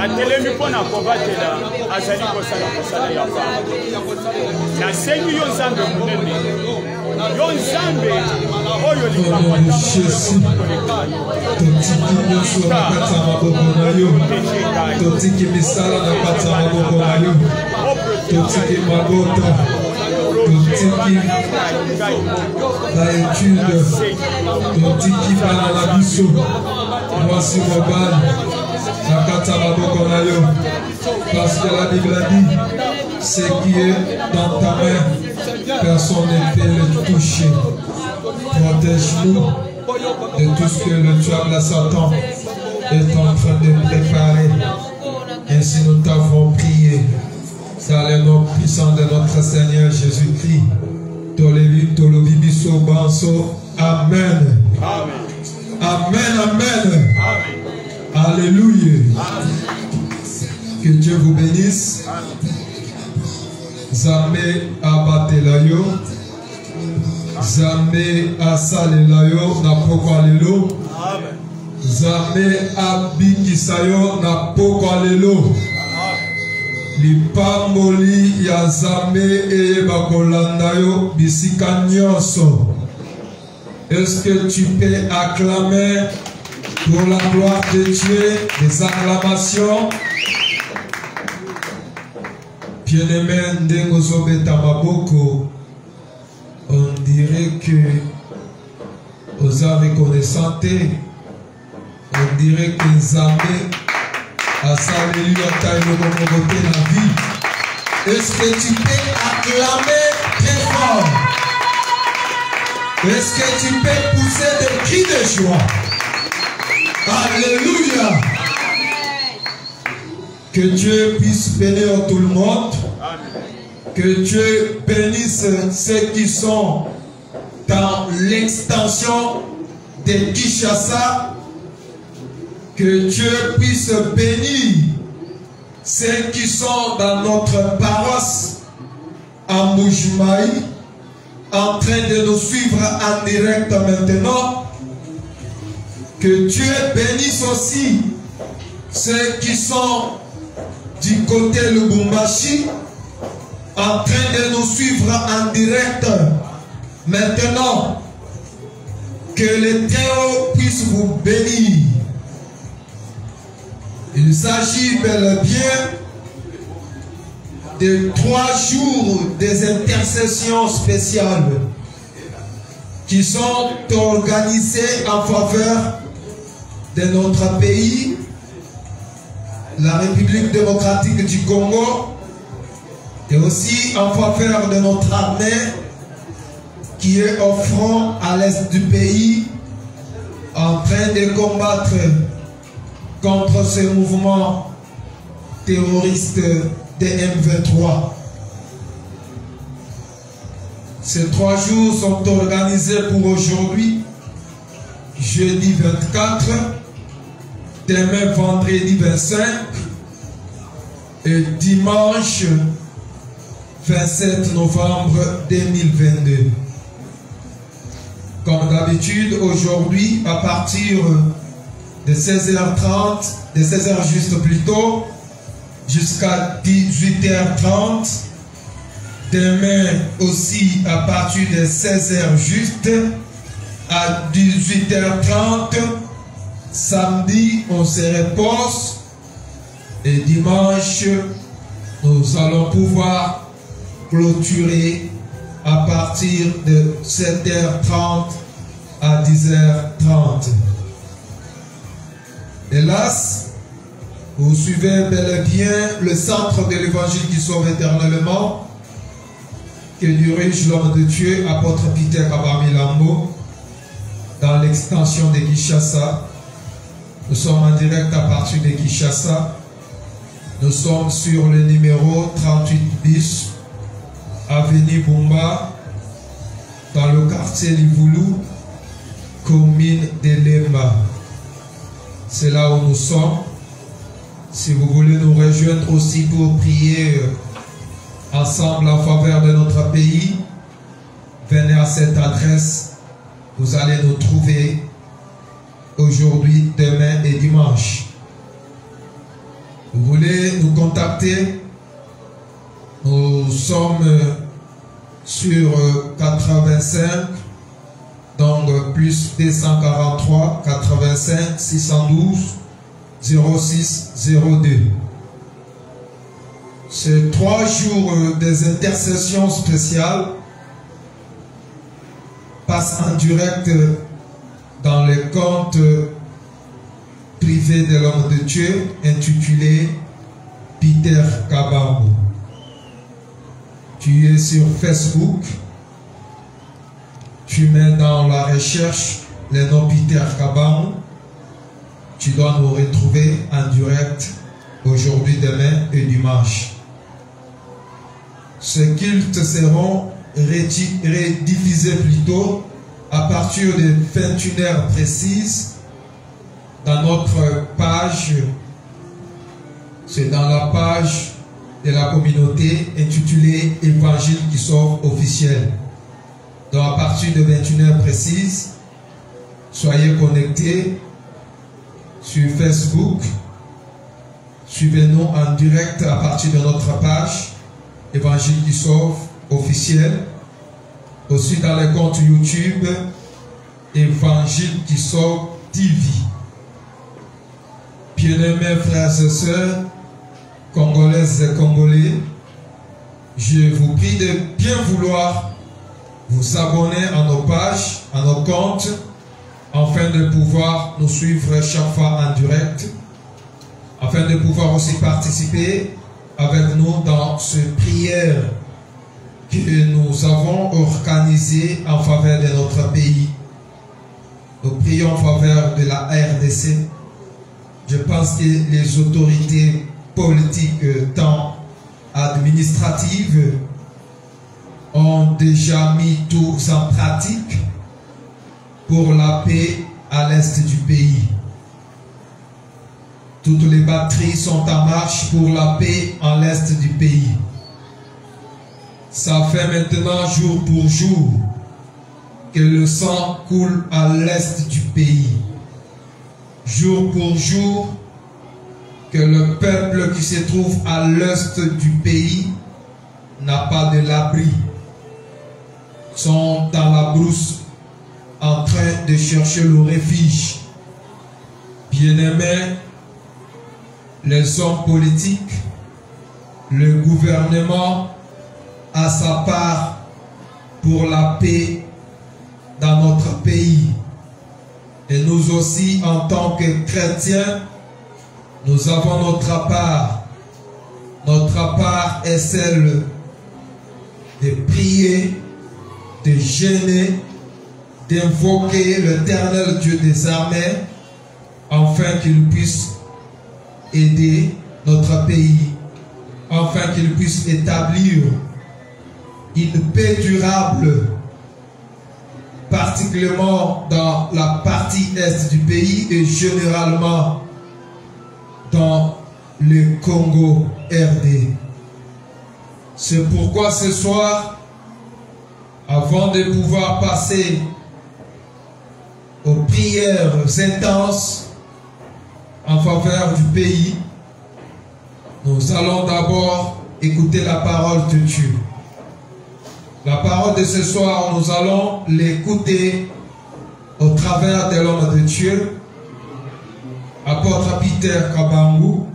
atelemi mpona kobatela azali kosala mosala ya pamba nasengi yo nzambe monene yo nzambe oyo likambo totiki misala na kati ya maboko na yo totiki mabota totiki baétude totiki bana na biso mwasi mobali na kati ya maboko na yo parce que la Bible dit ce qui est dans ta main personne ne peut le toucher. Protège-nous de tout ce que le diable à Satan est en train de préparer. Ainsi nous t'avons prié. Dans le nom puissant de notre Seigneur Jésus-Christ. Amen. Amen, amen. Alléluia. Que Dieu vous bénisse. Zame abatelayo. Zame asalelayo na poko alelo. Zame abikisayo na poko alelo. Lipamboli ya zame eye bakolandayo bisika nyonso. Est-ce que tu peux acclamer pour la gloire de Dieu des acclamations? Bien-aimé Ndengozobe Tamaboko, on dirait que aux âmes reconnaissantes, on dirait que Zambé a salué la vie. Est-ce que tu peux acclamer très fort? Est-ce que tu peux pousser des cris de joie? Alléluia! Que Dieu puisse bénir tout le monde. Que Dieu bénisse ceux qui sont dans l'extension de Kinshasa. Que Dieu puisse bénir ceux qui sont dans notre paroisse à Moujimaï, en train de nous suivre en direct maintenant. Que Dieu bénisse aussi ceux qui sont du côté Lubumbashi, en train de nous suivre en direct maintenant. Que l'Éternel puisse vous bénir. Il s'agit bel et bien de 3 jours des intercessions spéciales qui sont organisées en faveur de notre pays, la République démocratique du Congo, et aussi en faveur de notre armée qui est au front à l'est du pays en train de combattre contre ce mouvement terroriste de M23. Ces 3 jours sont organisés pour aujourd'hui, jeudi 24, demain vendredi 25 et dimanche 27 novembre 2022. Comme d'habitude, aujourd'hui, à partir de 16h30, de 16h juste plus tôt, jusqu'à 18h30. Demain aussi, à partir de 16h juste, à 18h30. Samedi, on se repose. Et dimanche, nous allons pouvoir clôturer à partir de 7h30 à 10h30. Hélas, vous suivez bel et bien le centre de l'évangile qui sauve éternellement, que dirige l'homme de Dieu, apôtre Peter Kabamilambo, dans l'extension de Kinshasa. Nous sommes en direct à partir de Kinshasa. Nous sommes sur le numéro 38 bis, avenue Bumba, dans le quartier Livoulou, commune de Lemba. C'est là où nous sommes. Si vous voulez nous rejoindre aussi pour prier ensemble en faveur de notre pays, venez à cette adresse. Vous allez nous trouver aujourd'hui, demain et dimanche. Vous voulez nous contacter? Nous sommes sur 85, donc plus 243 85 612 06 02. Ces 3 jours des intercessions spéciales passent en direct dans les comptes privés de l'homme de Dieu intitulé Peter Kabambo. Tu es sur Facebook, tu mets dans la recherche le nom Peter Kabambo, tu dois nous retrouver en direct aujourd'hui, demain et dimanche. Ces cultes seront rediffusés plutôt à partir de 21h précises dans notre page. C'est dans la page de la communauté intitulée Évangile qui sauve officiel. Donc à partir de 21h précises, soyez connectés sur Facebook. Suivez-nous en direct à partir de notre page Évangile qui sauve officiel. Aussi dans les comptes YouTube Évangile qui sauve TV. Bien-aimés frères et sœurs, Congolaises et Congolais, je vous prie de bien vouloir vous abonner à nos pages, à nos comptes, afin de pouvoir nous suivre chaque fois en direct, afin de pouvoir aussi participer avec nous dans cette prière que nous avons organisée en faveur de notre pays. Nous prions en faveur de la RDC. Je pense que les autorités politiques, tant administratives, ont déjà mis tout en pratique pour la paix à l'est du pays. Toutes les batteries sont en marche pour la paix à l'est du pays. Ça fait maintenant jour pour jour que le sang coule à l'est du pays. Jour pour jour que le peuple qui se trouve à l'est du pays n'a pas de l'abri. Sont dans la brousse en train de chercher le refuge. Bien-aimés, les hommes politiques, le gouvernement a sa part pour la paix dans notre pays. Et nous aussi, en tant que chrétiens, nous avons notre part. Notre part est celle de prier, de jeûner, d'invoquer l'Éternel Dieu des armées, afin qu'il puisse aider notre pays, afin qu'il puisse établir une paix durable, particulièrement dans la partie est du pays et généralement dans le Congo RD. C'est pourquoi ce soir, avant de pouvoir passer aux prières intenses en faveur du pays, nous allons d'abord écouter la parole de Dieu. La parole de ce soir, nous allons l'écouter au travers de l'homme de Dieu, apôtre Peter Kabambo.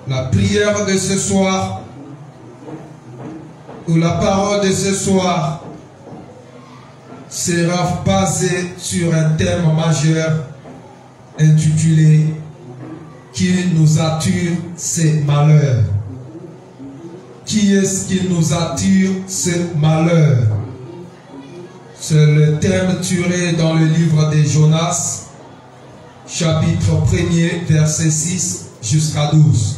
La prière de ce soir, ou la parole de ce soir, sera basée sur un thème majeur intitulé « Qui nous attire ces malheurs ?» Qui est-ce qui nous attire ces malheurs? C'est le thème tiré dans le livre de Jonas, chapitre 1er, verset 6 jusqu'à 12.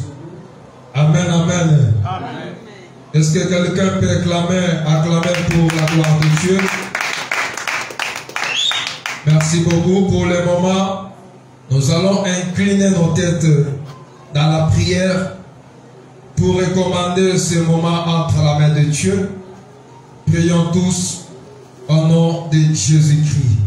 Amen, amen. Amen. Est-ce que quelqu'un peut acclamer pour la gloire de Dieu? Merci beaucoup pour le moment. Nous allons incliner nos têtes dans la prière pour recommander ce moment entre la main de Dieu. Prions tous au nom de Jésus-Christ.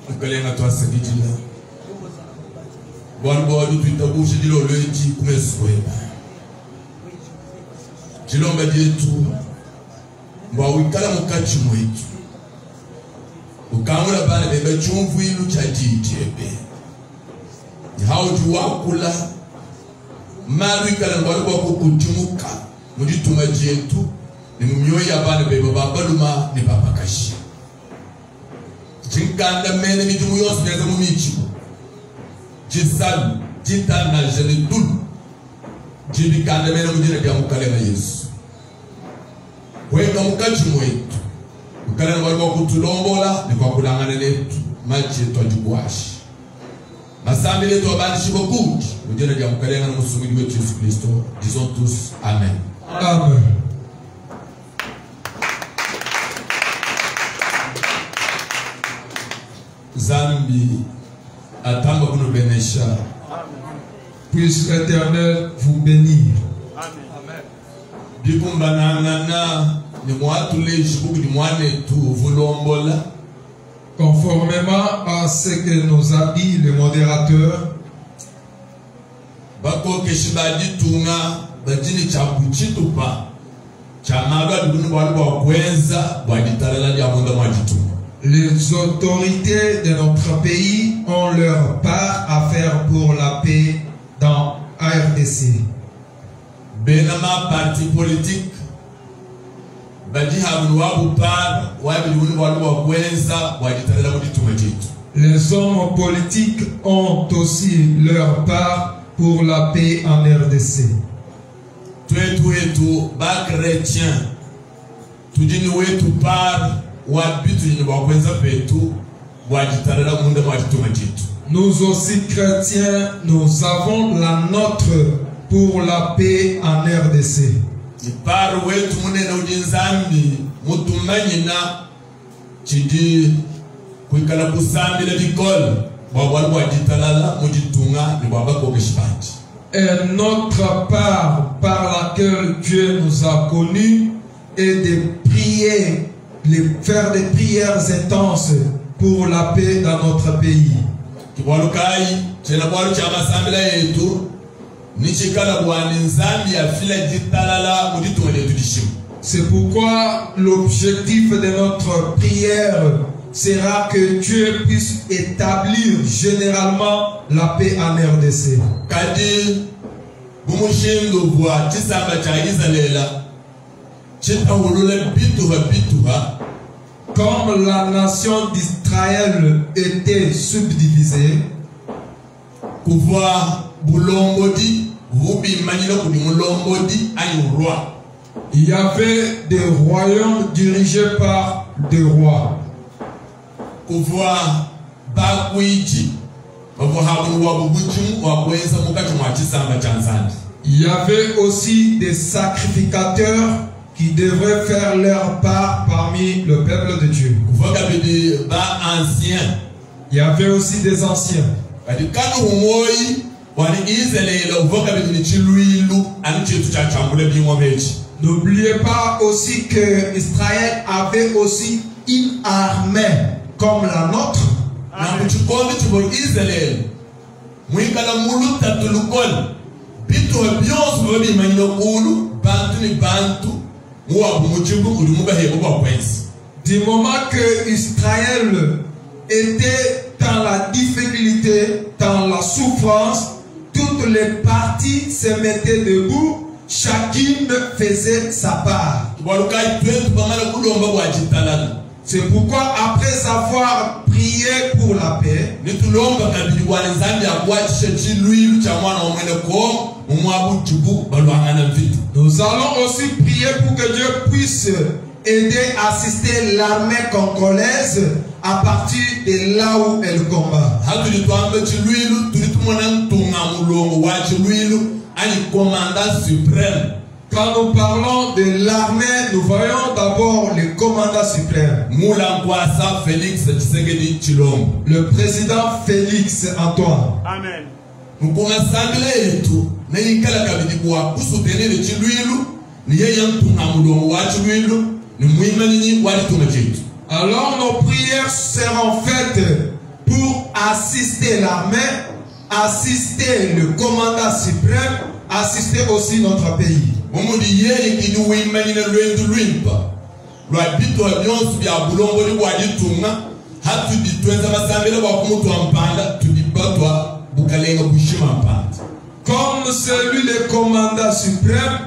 ukalenga to asakijila bwana tuitabushi dilo lweji kumesweba chilomba jetu mwa wikala mukachi mwetu ukamura bana bebe chumvu ilu cha jijebe hao juwakula maru ikala ngwali kwa kukutimuka mujituma jetu ni mumyoyi abana bebe babaluma ni babakashi jinkanda mene mijumu yose neza mumichi jisalu jitana jene dulu jibikanda mene mujina bya mukale na Yesu wenga mukachi mwetu ukala ngwali kwa kutulombola ni kwa kulangana letu machi twajugwashi masambi letu abanishi bokuji mujina bya mukale na musumidi wetu Yesu Kristo. Disons tous amen. Amen. Zambi atamba kuno benesha. Puisse l'Éternel vous bénir. Amen. Bikumba nangana ni mwatu leji buku ni mwane tu vulombola. Conformément à ce que nous a dit le modérateur, Bako keshibadi tunga bajini chakuchitupa chamaga dukunu kwa kwenza baditarala ya munda mwajitunga. les autorités de notre pays ont leur part à faire pour la paix dans RDC. Benama parti politique badi habunu wabu par wabi dukunu kwa kwenza baditarala mwajitunga jitu. Les hommes politiques ont aussi leur part pour la paix en RDC. Twetu wetu ba chrétien tujini wetu par wabitu ni wakwenza petu wajitarala munda mwajitunga jitu. Nous aussi chrétiens, nous avons la nôtre pour la paix en RDC. Par wetu munene ujinzambi mutumanyina chidi kuikala kusambila vikol wabwalu wajitalala mujitunga ni wabako keshibati. Et notre part par laquelle Dieu nous a connus est de prier, faire des prières intenses pour la paix dans notre pays. Kibwalu kai chena bwalu chama sambila yetu nichikala bwani nzambi ya fila jitalala mujitunga letu dishimu. C'est pourquoi l'objectif de notre prière sera que Dieu puisse établir généralement la paix en RDC. Kadi bumushingo bwa chisamba cha Israela chitahulula bituha Comme la nation d'Israël était subdivisée, kuva bulombodi vubi manila kudi mulombodi ayi roi. il y avait des royaumes dirigés par des rois. Kuva bakwiji bavuhabunu wabubuchimu wakweza mukati mwa chisamba cha nzandi. Il y avait aussi des sacrificateurs qui devraient faire leur part parmi le peuple de Dieu. Kuva kabidi ba ancien. Il y avait aussi des anciens. Kadi kanu humoi wani Israela uvoka kabidi ni chiluilu ani chitu cha chambule bimwa mechi. N'oubliez pas aussi que Israël avait aussi une armée comme la nôtre. Na mchukoni chibo Israel mwikala mulu tatulukol bitu byose babi manyo kulu bantu ni bantu muwa bumuchibu ulimuba hebo kwa kwenzi. Du moment que Israël était dans la difficulté, dans la souffrance, toutes les parties se mettaient debout. Chacune faisait sa part. C'est pourquoi après avoir prié pour la paix, nous allons aussi prier pour que Dieu puisse aider à assister l'armée congolaise à partir de là où elle combat. Quand nous parlons de l'armée, nous voyons d'abord le commandant suprême. Le président Félix Antoine. Amen. Alors nos prières seront faites assister l'armée, assister le commandant suprême, assister aussi notre pays. Comme celui le commandant suprême,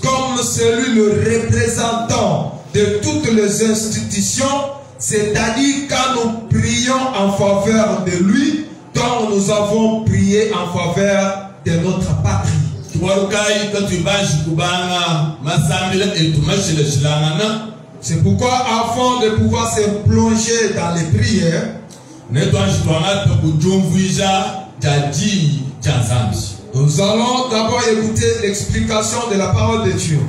comme celui le représentant de toutes les institutions, c'est-à-dire quand nous prions en faveur de lui, donc nous avons prié en faveur de notre patrie. C'est pourquoi avant de pouvoir se plonger dans les prières, nous allons d'abord écouter l'explication de la parole de Dieu.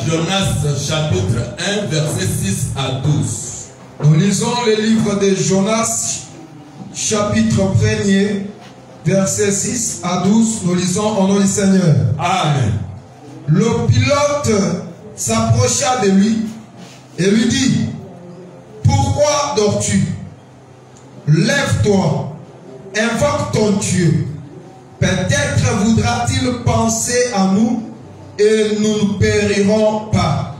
Jonas chapitre 1 verset 6 à 12. Nous lisons le livre de Jonas chapitre 1er verset 6 à 12. Nous lisons au nom du Seigneur. Amen. Le pilote s'approcha de lui et lui dit: pourquoi dors-tu? Lève-toi, invoque ton Dieu. Peut-être voudra-t-il penser à nous et nous ne périrons pas.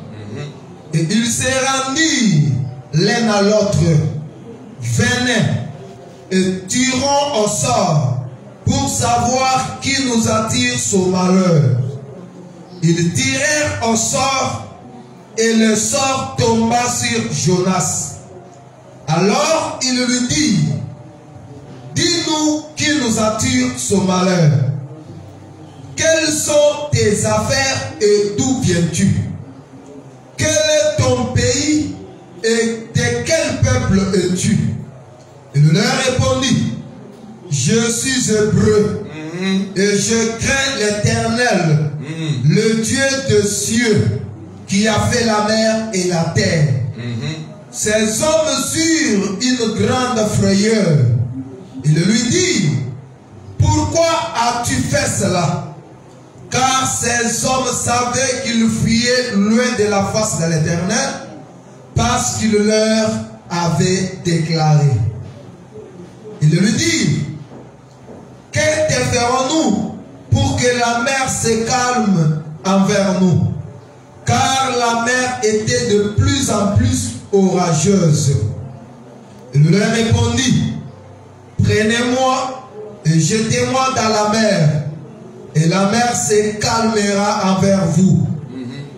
Et ils se rendirent l'un à l'autre, venaient et tirons au sort pour savoir qui nous attire son malheur. Ils tirèrent au sort et le sort tomba sur Jonas. Alors il lui dit: dis-nous qui nous attire son malheur. Quelles sont tes affaires et d'où viens-tu? Quel est ton pays et de quel peuple es-tu? Il leur répondit: je suis hébreu et je crains l'Éternel, le Dieu des cieux qui a fait la mer et la terre. Ces hommes eurent une grande frayeur. Il lui dit: pourquoi as-tu fait cela? Car ces hommes savaient qu'ils fuyaient loin de la face de l'Éternel, parce qu'il leur avait déclaré. Il lui dit: que te ferons-nous pour que la mer se calme envers nous? Car la mer était de plus en plus orageuse. Il leur répondit: prenez-moi et jetez-moi dans la mer, et la mer se calmera envers vous.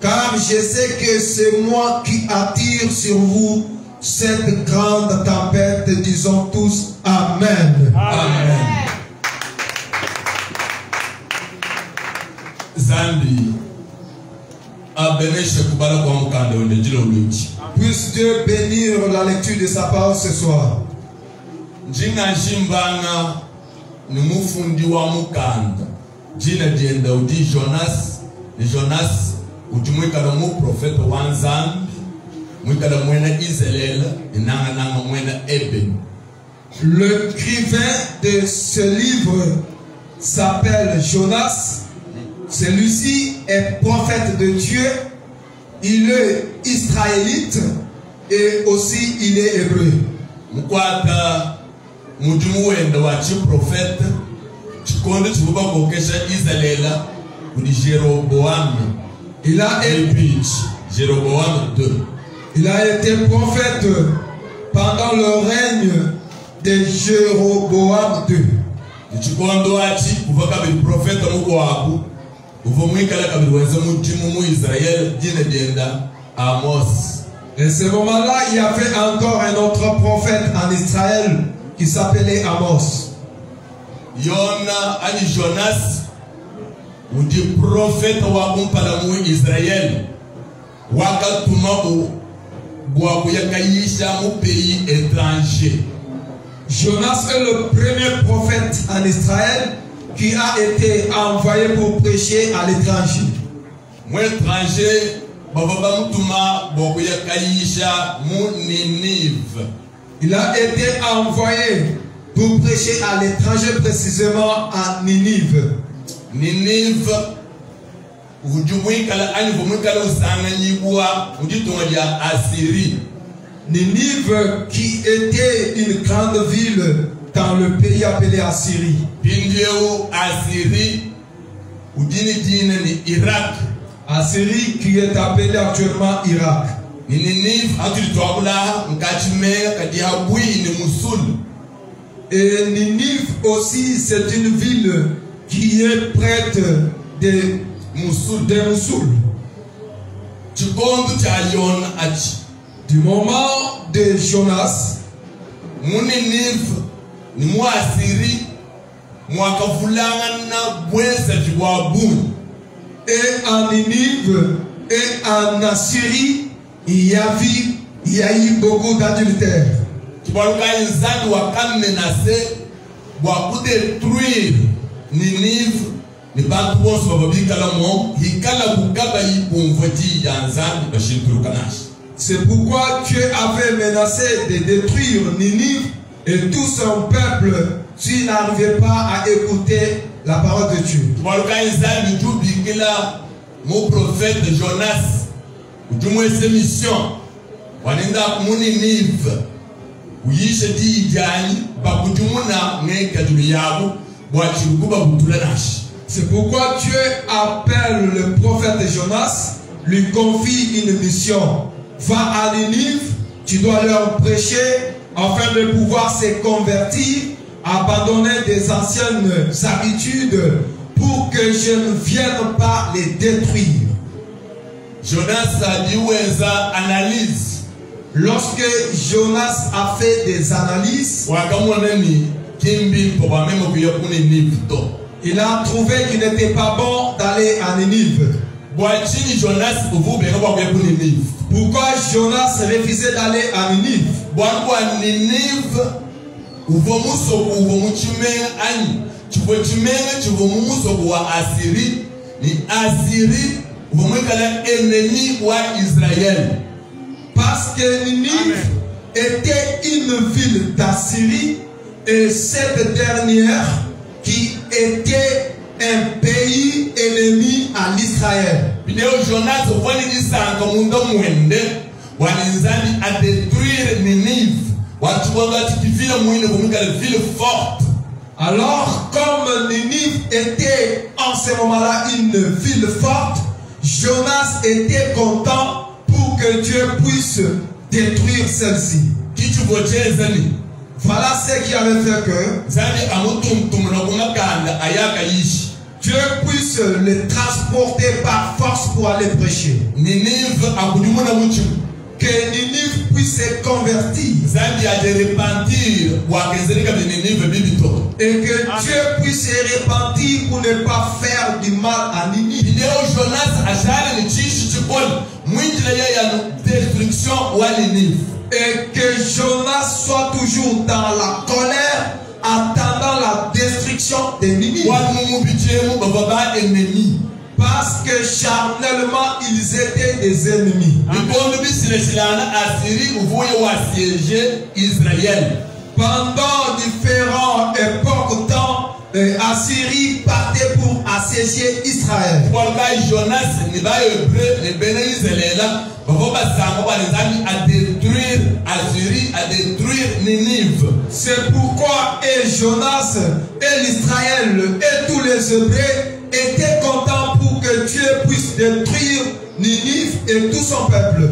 Car je sais que c'est moi qui attire sur vous cette grande tempête. Disons tous Amen. Amen. Zambi Puisse Dieu bénir la lecture de sa parole ce soir. Jina jimbanga ni mufundi wa mukanda. Jina dienda udi Jonas. Ni Jonas utimwika na mu profeta wa Nzambi. Mwika na mwena Israel. Inanga nanga mwena Eben. L'écrivain de ce livre s'appelle Jonas. Celui-ci est prophète de Dieu. Il est israélite et aussi il est hébreu. Mkwata mudimuwenda wa chiprofeta chikondo chibuba kokesha Israela kuni Jéroboam. Il a été Jéroboam 2. Il a été prophète pendant le règne de Jéroboam 2. Chikondo achi kuva kabiri profeta muko waku uvo mwikala kabiri wenza mutimu mu Israel dina dienda Amos. Et ce moment-là, il y avait encore un autre prophète en Israël qui s'appelait Amos. Yona ani Jonas udi prophète wa kumpala mu Israel wakatuma bwa kuyakayisha mu pays étranger. Jonas est le premier prophète en Israël qui a été envoyé pour prêcher à l'étranger. Moi étranger, il a été envoyé pour prêcher à l'étranger, précisément à Ninive. Ninive, Ninive qui était une grande ville dans le pays appelé Assyrie. Assyrie qui est appelée actuellement Irak. Et Ninive aussi, c'est une ville qui est prête de Moussoul. Du moment de Jonas, et en Ninive et en Assyrie, il y a eu beaucoup d'adultères. C'est pourquoi Dieu avait menacé de détruire Ninive et tout son peuple s'il n'arrivait pas à écouter la parole de Dieu. Mon prophète Jonas, du moins ses missions, c'est pourquoi Dieu appelle le prophète Jonas, lui confie une mission. Va à Ninive, tu dois leur prêcher afin de pouvoir se convertir, abandonner des anciennes habitudes pour que je ne vienne pas les détruire. Jonas a dit où est sa analyse. Lorsque Jonas a fait des analyses, il a trouvé qu'il n'était pas bon d'aller à Ninive. Pourquoi Jonas refusait d'aller à Ninive? Parce que Ninive était une ville d'Assyrie et cette dernière qui était un pays ennemi à l'Israël. Alors, comme Ninive était en ce moment-là une ville forte, Jonas était content pour que Dieu puisse détruire celle-ci. Voilà ce qui avait fait que Dieu puisse le transporter par force pour aller prêcher. Que Ninive puisse se convertir. Et que Dieu puisse se repentir pour ne pas faire du mal à Ninive. Et que Jonas soit toujours dans la colère, attendant la destruction de Ninive. Parce que charnellement ils étaient des ennemis. Pendant différentes époques temps, Assyrie partait pour assiéger Israël. C'est pourquoi Jonas et l'Israël et tous les Hébreux étaient contents pour que Dieu puisse détruire Ninive et tout son peuple.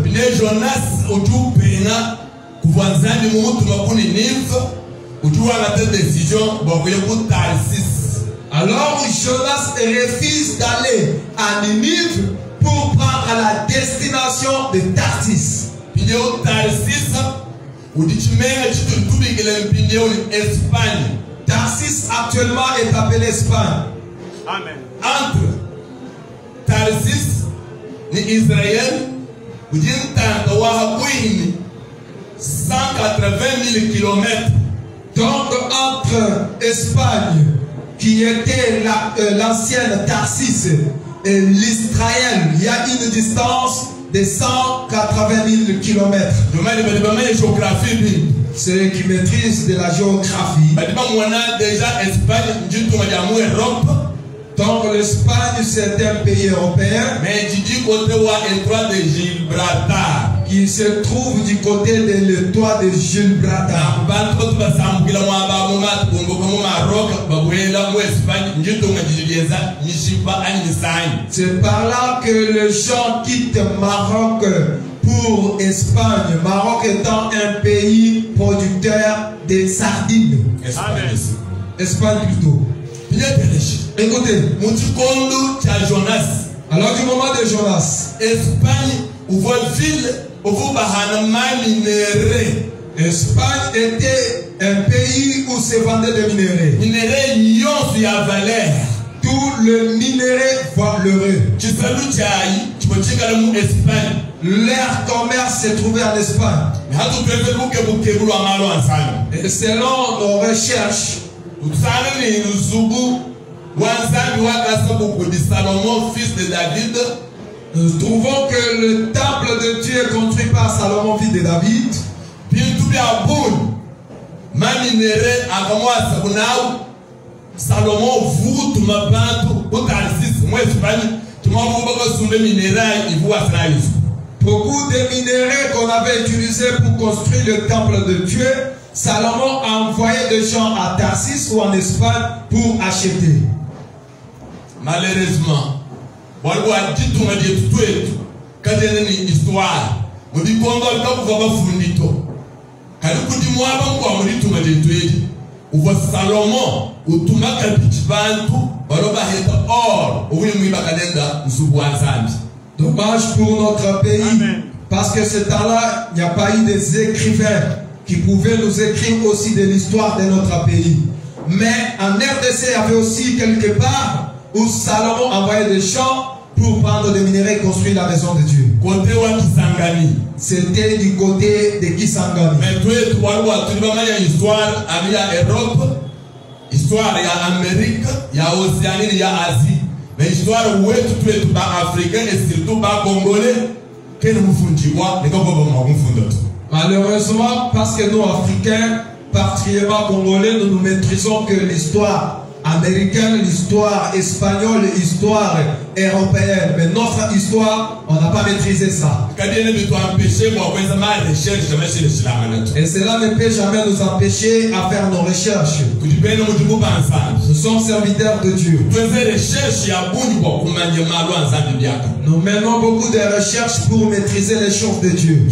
Alors Jonas refuse d'aller à Ninive pour prendre la destination de Tarsis. Tarsis actuellement est appelé Espagne. Amen. Entre Tarsis et Israël, vous dites 180 000 kilomètres. Donc entre Espagne, qui était l'ancienne Tarsis, et l'Israël, il y a une distance de 180 000 kilomètres. Ceux qui maîtrisent de la géographie. Donc l'Espagne c'est un pays européen. Mais tu dis côté étroit de Gibraltar. qui se trouve du côté de l'étoile de Jules Brada. C'est par là que les gens quittent Maroc pour Espagne. Maroc étant un pays producteur de sardines. Espagne plutôt. Écoutez, alors du moment de Jonas, Espagne était un pays où se vendait des minéraux. Tout le minerai valeureux. Leur commerce se trouvait en Espagne. Et selon nos recherches, Salomon, fils de David, nous trouvons que le temple de Dieu est construit par Salomon, fils de David. Salomon voûte ma bande au Tarsis, moi Espagne, tu m'as besoin de minerais, il voit ça. Beaucoup de minerais qu'on avait utilisés pour construire le temple de Dieu, Salomon a envoyé des gens à Tarsis ou en Espagne pour acheter. Malheureusement, voilà dit tout m'a dit tout et tout. Quand il y a une histoire, on dit qu'on va le voir fundito. Quand on dit moi on dit tout m'a dit tout et tout. On voit Salomon ou tout m'a capité bantu, voilà va être or. Ou oui m'a kalenda nsubuanzambi. Dommage pour notre pays. Amen. Parce que ce temps-là, il n'y a pas eu des écrivains qui pouvaient nous écrire aussi de l'histoire de notre pays. Mais en RDC, il y avait aussi quelque part où Salomon envoyait des gens pour prendre des minerais et construire la maison de Dieu. C'était du côté de Kisangani. Mais tu vois, il y a une histoire, il y a Europe, histoire, il y a Amérique, il y a Océanie, il y a Asie. Mais l'histoire où tu es tout africain et surtout pas congolais, que nous fondons, les Congolais. Malheureusement, parce que nous, Africains, particulièrement Congolais, nous ne maîtrisons que l'histoire américaine, l'histoire espagnole, l'histoire européenne. Mais notre histoire, on n'a pas maîtrisé ça. Et cela ne peut jamais nous empêcher à faire nos recherches. Nous sommes serviteurs de Dieu. Nous menons beaucoup de recherches pour maîtriser les choses de Dieu.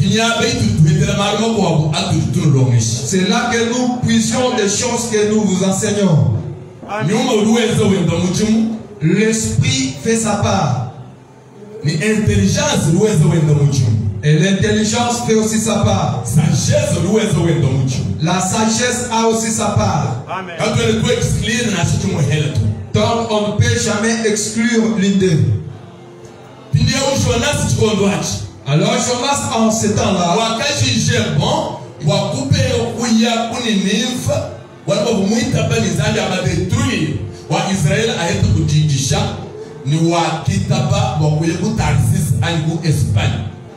C'est là que nous puissions des choses que nous vous enseignons. L'esprit fait sa part. Et l'intelligence fait aussi sa part. La sagesse a aussi sa part. Donc on ne peut jamais exclure l'une d'eux. Alors Jonas en ce temps-là,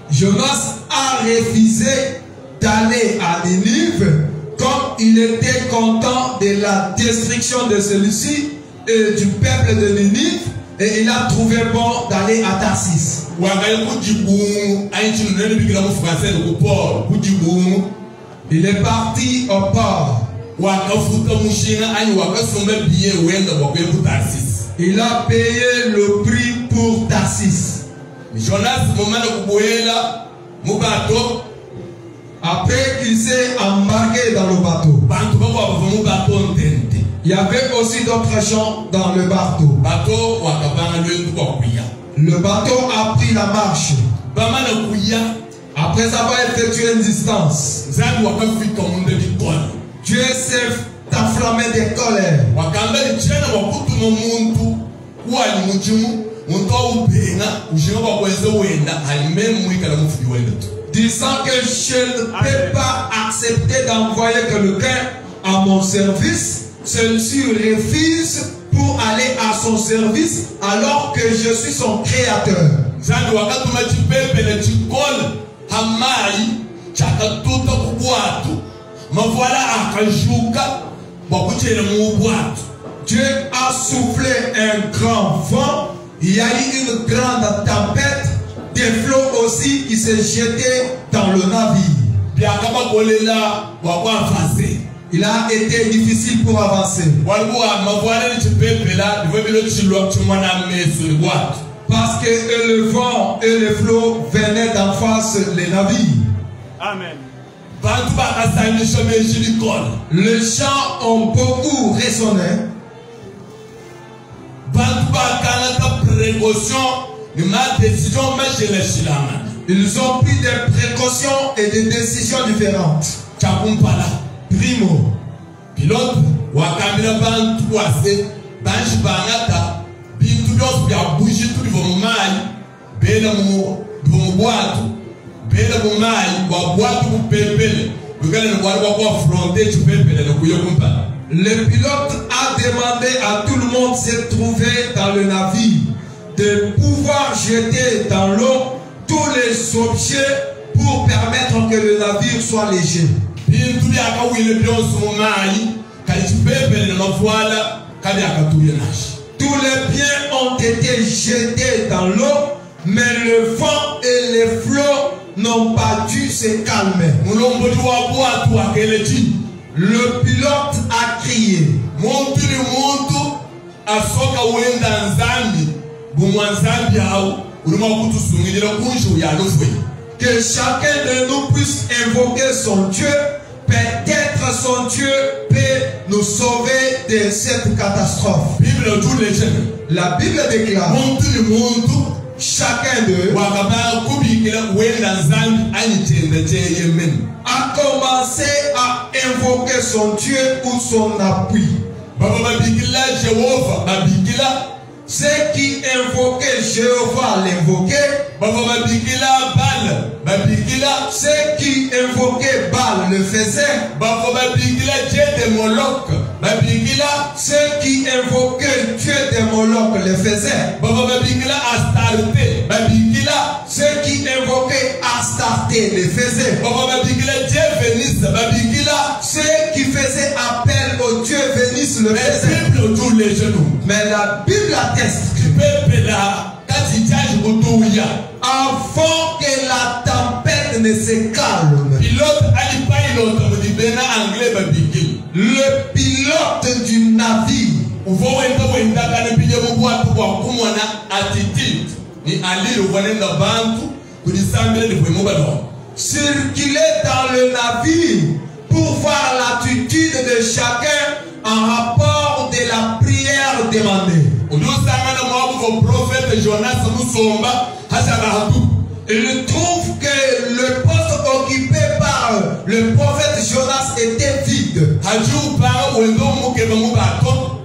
Jonas a refusé d'aller à Ninive comme il était content de la destruction de celui-ci et du peuple de Ninive, et il a trouvé bon d'aller à Tarsis. Il est parti au port. Il a payé le prix pour Tarsis. Après qu'il s'est embarqué dans le bateau, il y avait aussi d'autres gens dans le bateau. Le bateau a pris la marche. Après avoir effectué une distance, Dieu s'est enflammé de colère. Disant que je ne peux pas accepter d'envoyer quelqu'un à mon service, celui-ci refuse pour aller à son service alors que je suis son créateur. Dieu a soufflé un grand vent, il y a eu une grande tempête. des flots aussi qui se jetaient dans le navire. Il a été difficile pour avancer. Parce que le vent et le flot venaient d'en face les navires. Amen. Les chants ont beaucoup résonné. Ils ont pris des précautions et des décisions différentes. Primo, pilote wakamira bantu kwase banji bangata bintu byose byabuji turi mu mayi bena mu bwato bena mu mayi wa bwato kupepele bugale no wali kwa fronter kupepele no kuyokumpa. Le pilote a demandé à tout le monde se trouver dans le navire de pouvoir jeter dans l'eau tous les objets pour permettre que le navire soit léger. Tous les biens ont été jetés dans l'eau, mais le vent et les flots n'ont pas dû se calmer. Le pilote a crié. Que chacun de nous puisse invoquer son Dieu. Peut-être son Dieu peut nous sauver de cette catastrophe. La Bible déclare, chacun d'eux a commencé à invoquer son Dieu ou son appui. Ceux qui invoquaient Jéhovah l'invoquaient. Ceux qui invoquaient Baal le faisaient. Ceux qui invoquaient Dieu de Moloch le faisaient. Ceux qui invoquaient Astarté le faisaient. Ceux qui faisaient appel au Dieu Vénus le faisaient. Mais la Bible atteste avant que la tempête ne se calme, le pilote du navire circulait dans le navire pour voir l'attitude de chacun en rapport de la prière demandée. Il trouve que le poste occupé par le prophète Jonas était vide.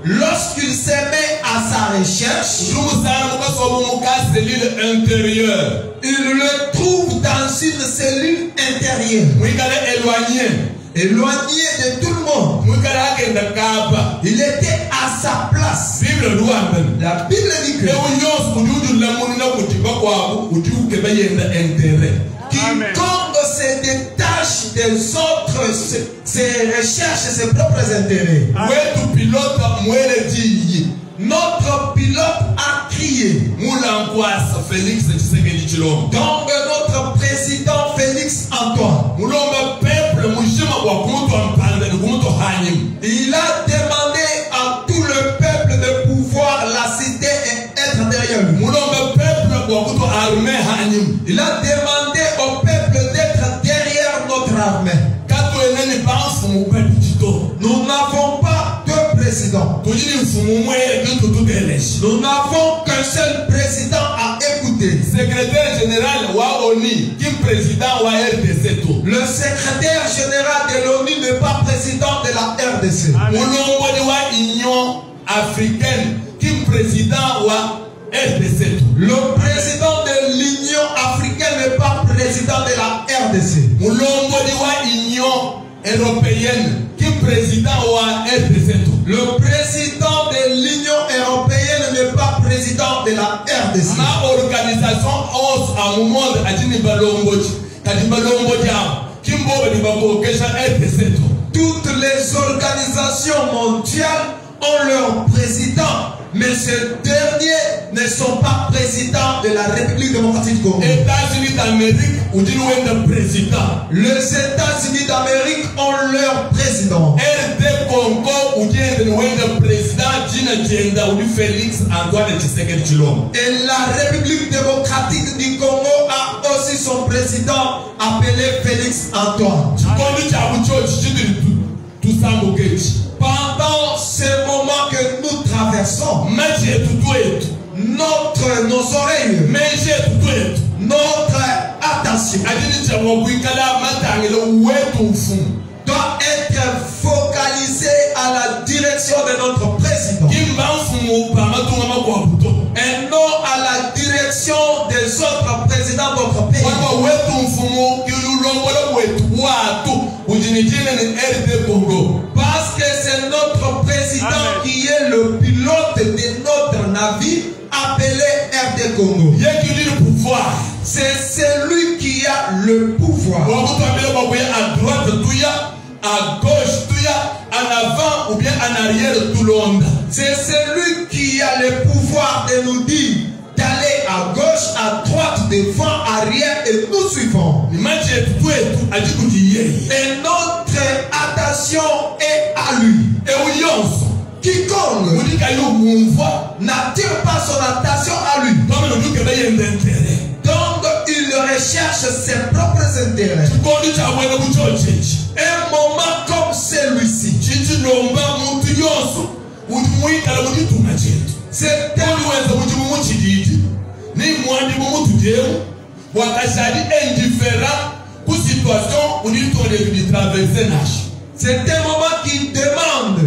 Lorsqu'il se met à sa recherche, il le trouve dans une cellule intérieure. Éloigné de tout le monde. Il était à sa place. La Bible dit que quiconque se détache des autres se recherche ses propres intérêts. Notre pilote a crié. Donc notre président Félix Antoine, il a demandé à tout le peuple de pouvoir l'assister et être derrière lui. Il a demandé au peuple d'être derrière notre armée. Nous n'avons pas deux présidents. Nous n'avons qu'un seul président à écouter. Secrétaire général wa ONU, qui président wa RDC. Le secrétaire général de l'ONU n'est pas président de la RDC. Union africaine, qui président wa RDC. Le président de l'Union africaine n'est pas président de la RDC. Union européenne, qui président wa RDC. Le président de l'Union européenne n'est pas président de la RDC. Ma organisation à monde toutes les organisations mondiales ont leur président Mais ces derniers ne sont pas présidents de la République démocratique du Congo. États-Unis d'Amérique ou du président. Les États-Unis d'Amérique ont leur président. RD Congo ou du président Gina Dienda ou du Félix Antoine Tshisekedi Tshilombo. Et la République démocratique du Congo a aussi son président appelé Félix Antoine. Pendant ce moment que nous traversons, nos oreilles, notre attention doit être focalisée à la direction de notre président et non à la direction des autres présidents de notre pays. Parce que c'est notre président qui est le pilote de notre navire appelé RD Congo. C'est celui qui a le pouvoir. À droite, à gauche, en avant ou bien en arrière, tout le monde. C'est celui qui a le pouvoir de nous dire d'aller à gauche, à droite, devant, arrière et nous suivons. Et notre attention est à lui. Quiconque n'attire pas son attention à lui. Donc il recherche ses propres intérêts. Un moment comme celui-ci, c'est un moment qui demande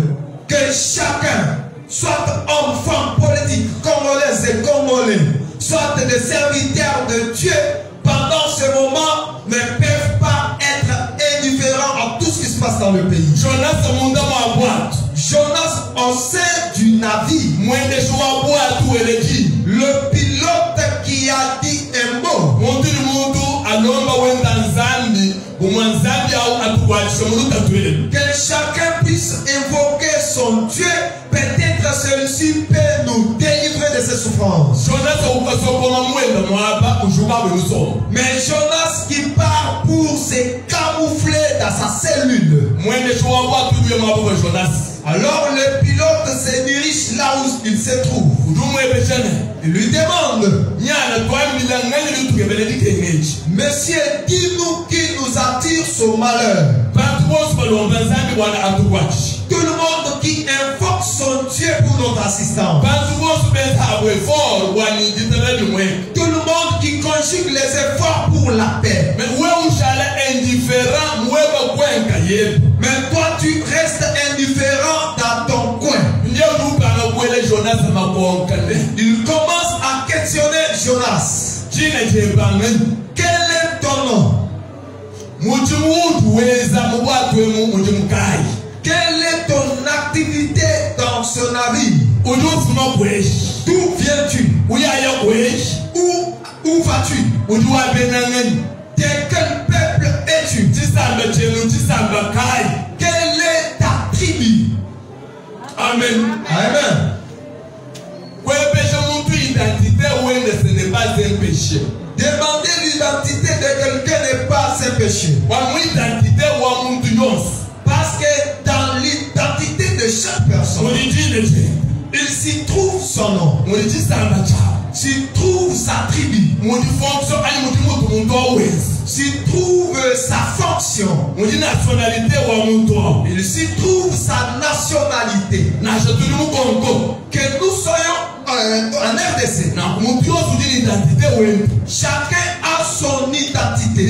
que chacun, soit homme, femme, politique, congolais et congolais, soit des serviteurs de Dieu, pendant ce moment ne peuvent pas être indifférents à tout ce qui se passe dans le pays. Jonas au sein du navire, le pilote qui a dit un mot, que chacun puisse invoquer son Dieu, peut-être celui-ci peut nous délivrer de ses souffrances. Mais Jonas qui part pour se camoufler dans sa cellule. Alors le pilote se dirige là où il se trouve. Il lui demande, Monsieur, dis-nous qui nous attire son malheur. Tout le monde qui invoque son Dieu pour notre assistance. Tout le monde qui conjugue les efforts pour la paix. Mais toi tu restes indifférent dans ton coin. Il commence à questionner Jonas. Quel est ton nom? Quelle est ton activité dans ce navire? D'où viens-tu? Où vas-tu? De quel peuple es-tu? Quelle est ta tribu? Amen. Amen. Demander l'identité de quelqu'un n'est pas un péché. Parce que dans l'identité de chaque personne, il s'y trouve son nom, s'y trouve sa tribu, s'y trouve sa fonction, il s'y trouve sa nationalité. Que nous soyons en RDC, chacun a son identité.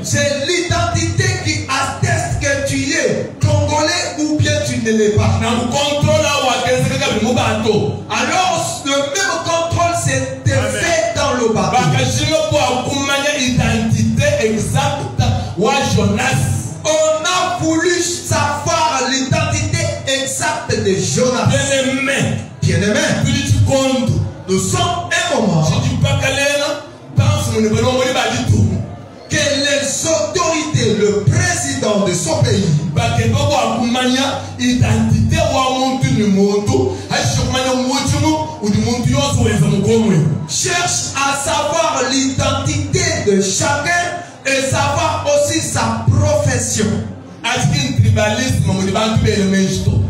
C'est l'identité qui atteste que tu es congolais ou bien tu ne l'es pas. Alors le même contrôle s'est fait dans le bateau. On a voulu savoir l'identité exacte de Jonas. Bien-aimé, nous sommes un moment que les autorités, le président de son pays, identité Cherche à savoir l'identité de chacun et savoir aussi sa profession.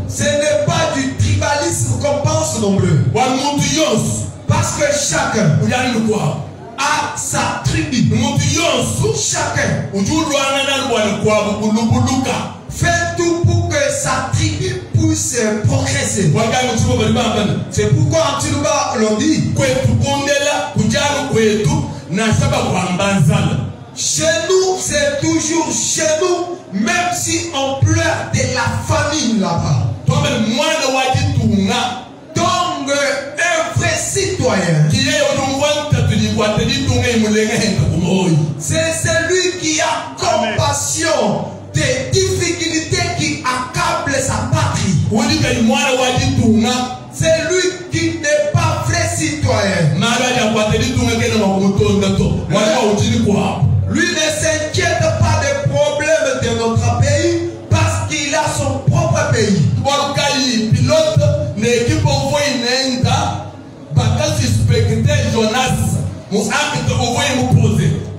Ce n'est pas du tribalisme qu'on pense non plus. Parce que chacun a sa tribu. Chacun fait tout pour que sa tribu puisse progresser. C'est pourquoi en Tiluba l'on dit chez nous, c'est toujours chez nous, même si on pleure de la famine là-bas. Donc, un vrai citoyen, c'est celui qui a compassion des difficultés qui accablent sa patrie. C'est lui qui n'est pas vrai citoyen. Lui ne s'inquiète pas des problèmes de notre pays parce qu'il a son propre pays.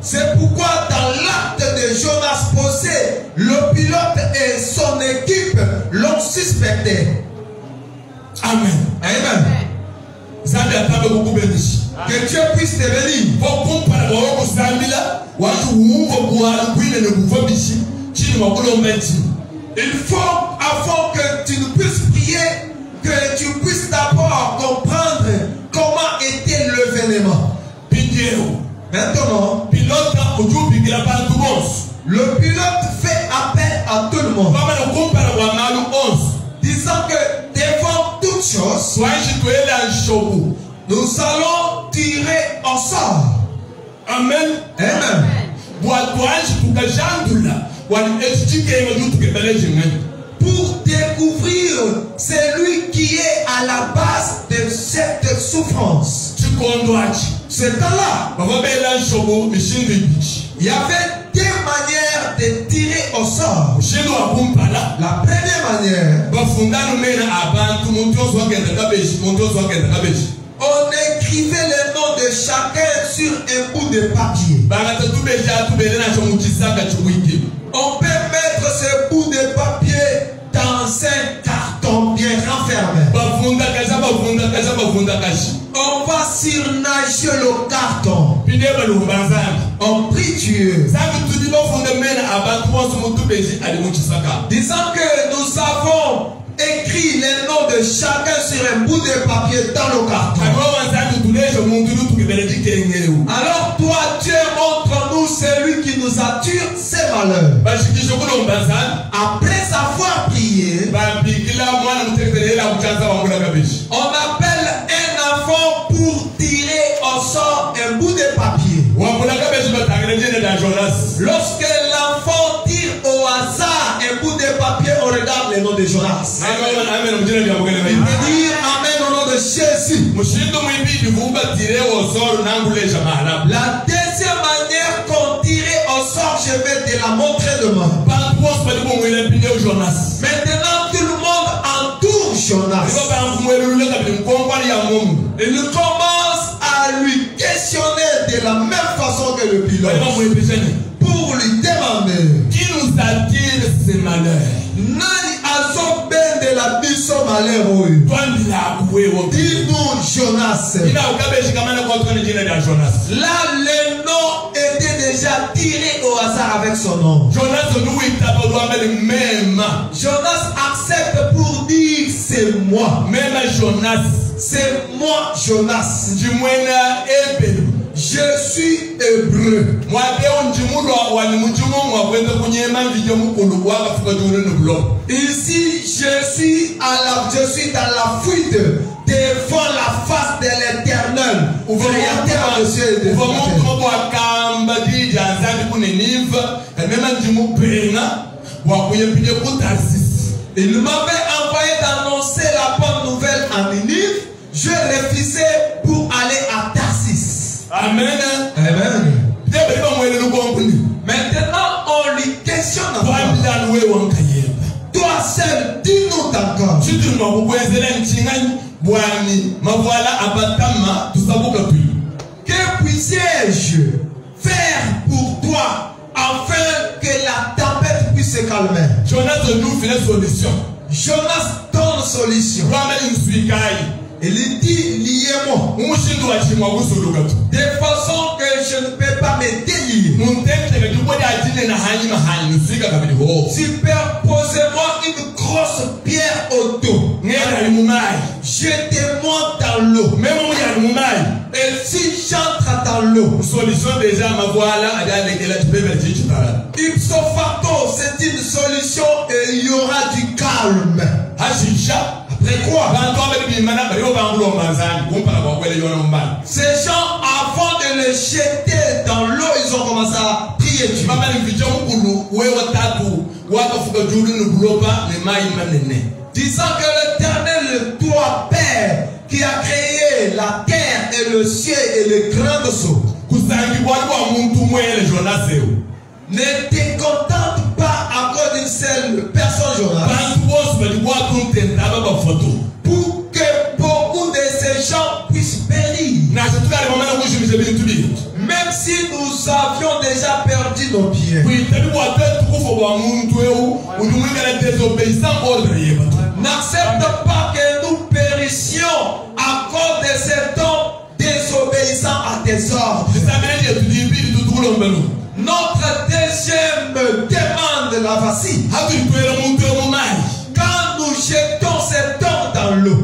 C'est pourquoi dans l'acte de Jonas posé, le pilote et son équipe l'ont suspecté. Amen. Amen. Que Dieu puisse te bénir. Il faut, avant que tu ne puisses prier, que tu puisses d'abord comprendre comment était l'événement. Maintenant, le pilote fait appel à tout le monde, disant que devant toute chose, nous allons tirer au sort. Amen. Amen. Pour découvrir celui qui est à la base de cette souffrance. Ce temps-là, il y avait deux manières de tirer au sort. La première manière, on écrivait le nom de chacun sur un bout de papier. On peut mettre ce bout de papier dans un carton bien renfermé. On va surnager le carton. On prie Dieu, disant que nous avons écrit les noms de chacun sur un bout de papier dans le carton. Alors toi, Dieu, montre-nous celui qui nous attire ses malheurs. Après avoir prié, on appelle un enfant pour tirer au sort un bout de papier. Lorsque l'enfant tire au hasard un bout de papier, on regarde le nom de Jonas. Il peut dire Amen au nom de Jésus. La deuxième manière qu'on tirait au sort, je vais te la montrer demain. Maintenant, tout le monde entoure Jonas. Il commence à lui questionner de la même façon que le pilote, pour lui demander qui nous attire ces malheurs. Nani azo ben de la biso malheur. Dis-nous Jonas. Là le nom était déjà tiré au hasard avec son nom. Jonas accepte pour dire c'est moi. Même Jonas. C'est moi Jonas. Je suis hébreu. Ici, je suis dans la fuite devant la face de l'Éternel, créateur de cieux et de terre. Il m'avait envoyé d'annoncer la bonne nouvelle à Ninive. Je refusais pour aller à Tarsis. Amen. Amen. Maintenant, on lui questionne. Toi seul, dis-nous ta encore. Que puissiez-je faire pour toi afin que la tempête puisse se calmer? Jonas nous fait la solution. Jonas donne solution. Il dit, liez-moi. De façon que je ne peux pas me délier. Superposez-moi une grosse pierre au dos. Jetez-moi dans l'eau. Et si j'entre dans l'eau, solution déjà, ma voilà, ipso facto, c'est une solution et il y aura du calme. Après quoi? Ces gens, avant de les jeter dans l'eau, ils ont commencé à prier Dieu. Disant que l'Éternel, toi, Père, qui a créé la terre et le ciel et les grandes eaux, ne te contente pas à cause d'une seule personne, Jonas. Pour que beaucoup de ces gens puissent périr. Même si nous avions déjà perdu nos pieds. N'accepte pas que nous périssions à cause de cet homme désobéissant à tes ordres. Notre deuxième demande la voici. Quand nous jetons cet homme dans l'eau,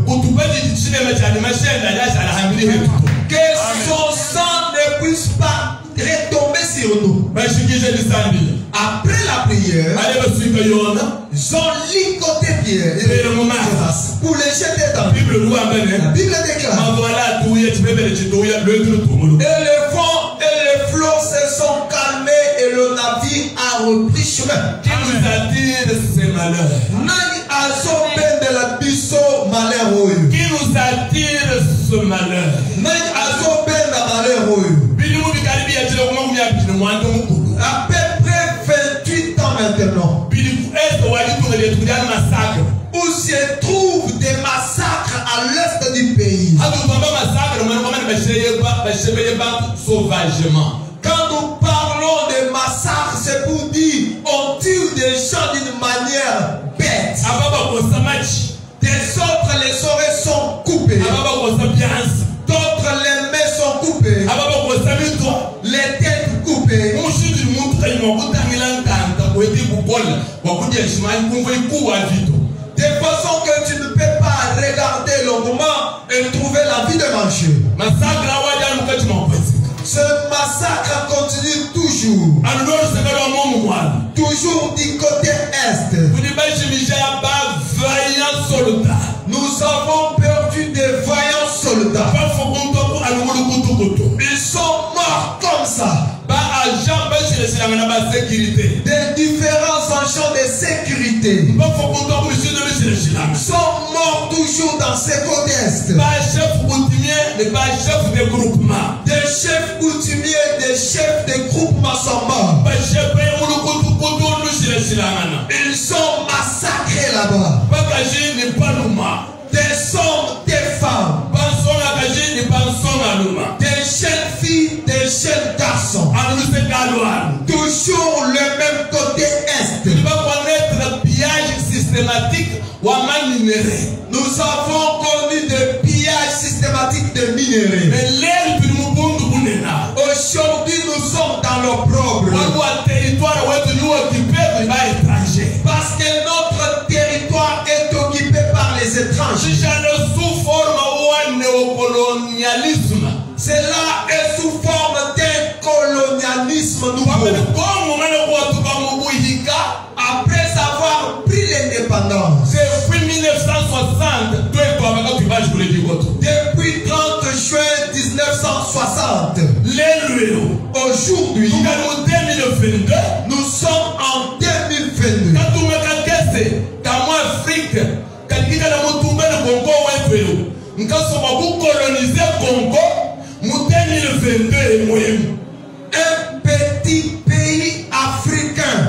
que son sang ne puisse pas retomber sur nous. Après la prière, ils ont ligoté Pierre pour les jeter dans l'eau. La Bible déclare. Et le vent et les flots se sont calmés et le navire a repris chemin. Qui nous attire ces malheurs? Qui nous attire ce malheur? À peu près 28 ans maintenant, où se trouvent des massacres à l'est du pays. Quand nous parlons de massacres, c'est pour dire on tue des gens d'une manière bête. Des autres, les oreilles sont coupées. D'autres, les mains sont coupées. Les têtes coupées. De façon que tu ne peux pas regarder longuement et trouver la vie de manger. Ce massacre continue toujours. Toujours du côté est. Nous avons perdu des vaillants soldats. Ils sont morts comme ça. Des différents agents de sécurité sont morts toujours dans ces côtés est. Des chefs coutumiers, des chefs de groupement sont morts. Ils sont massacrés là-bas. Des hommes, des femmes, des jeunes filles, des jeunes garçons. Toujours le même côté est. Nous avons connu des pillages systématiques de minerais. Aujourd'hui, nous sommes dans l'opprobre. Parce que notre territoire est occupé par les étrangers. Cela est sous forme d'un colonialisme nouveau. Après avoir pris l'indépendance, depuis 1960, depuis 30 juin 1960, aujourd'hui, nous sommes en 2022. Un petit pays africain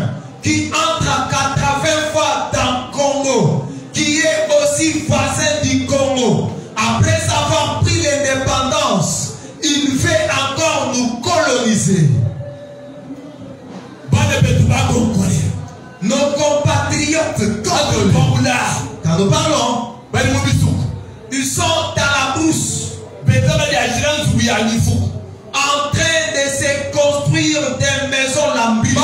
qui entre à 80 fois dans le Congo, qui est patriotes quand nous parlons, ils sont dans la brousse en train de se construire des maisons lambisées.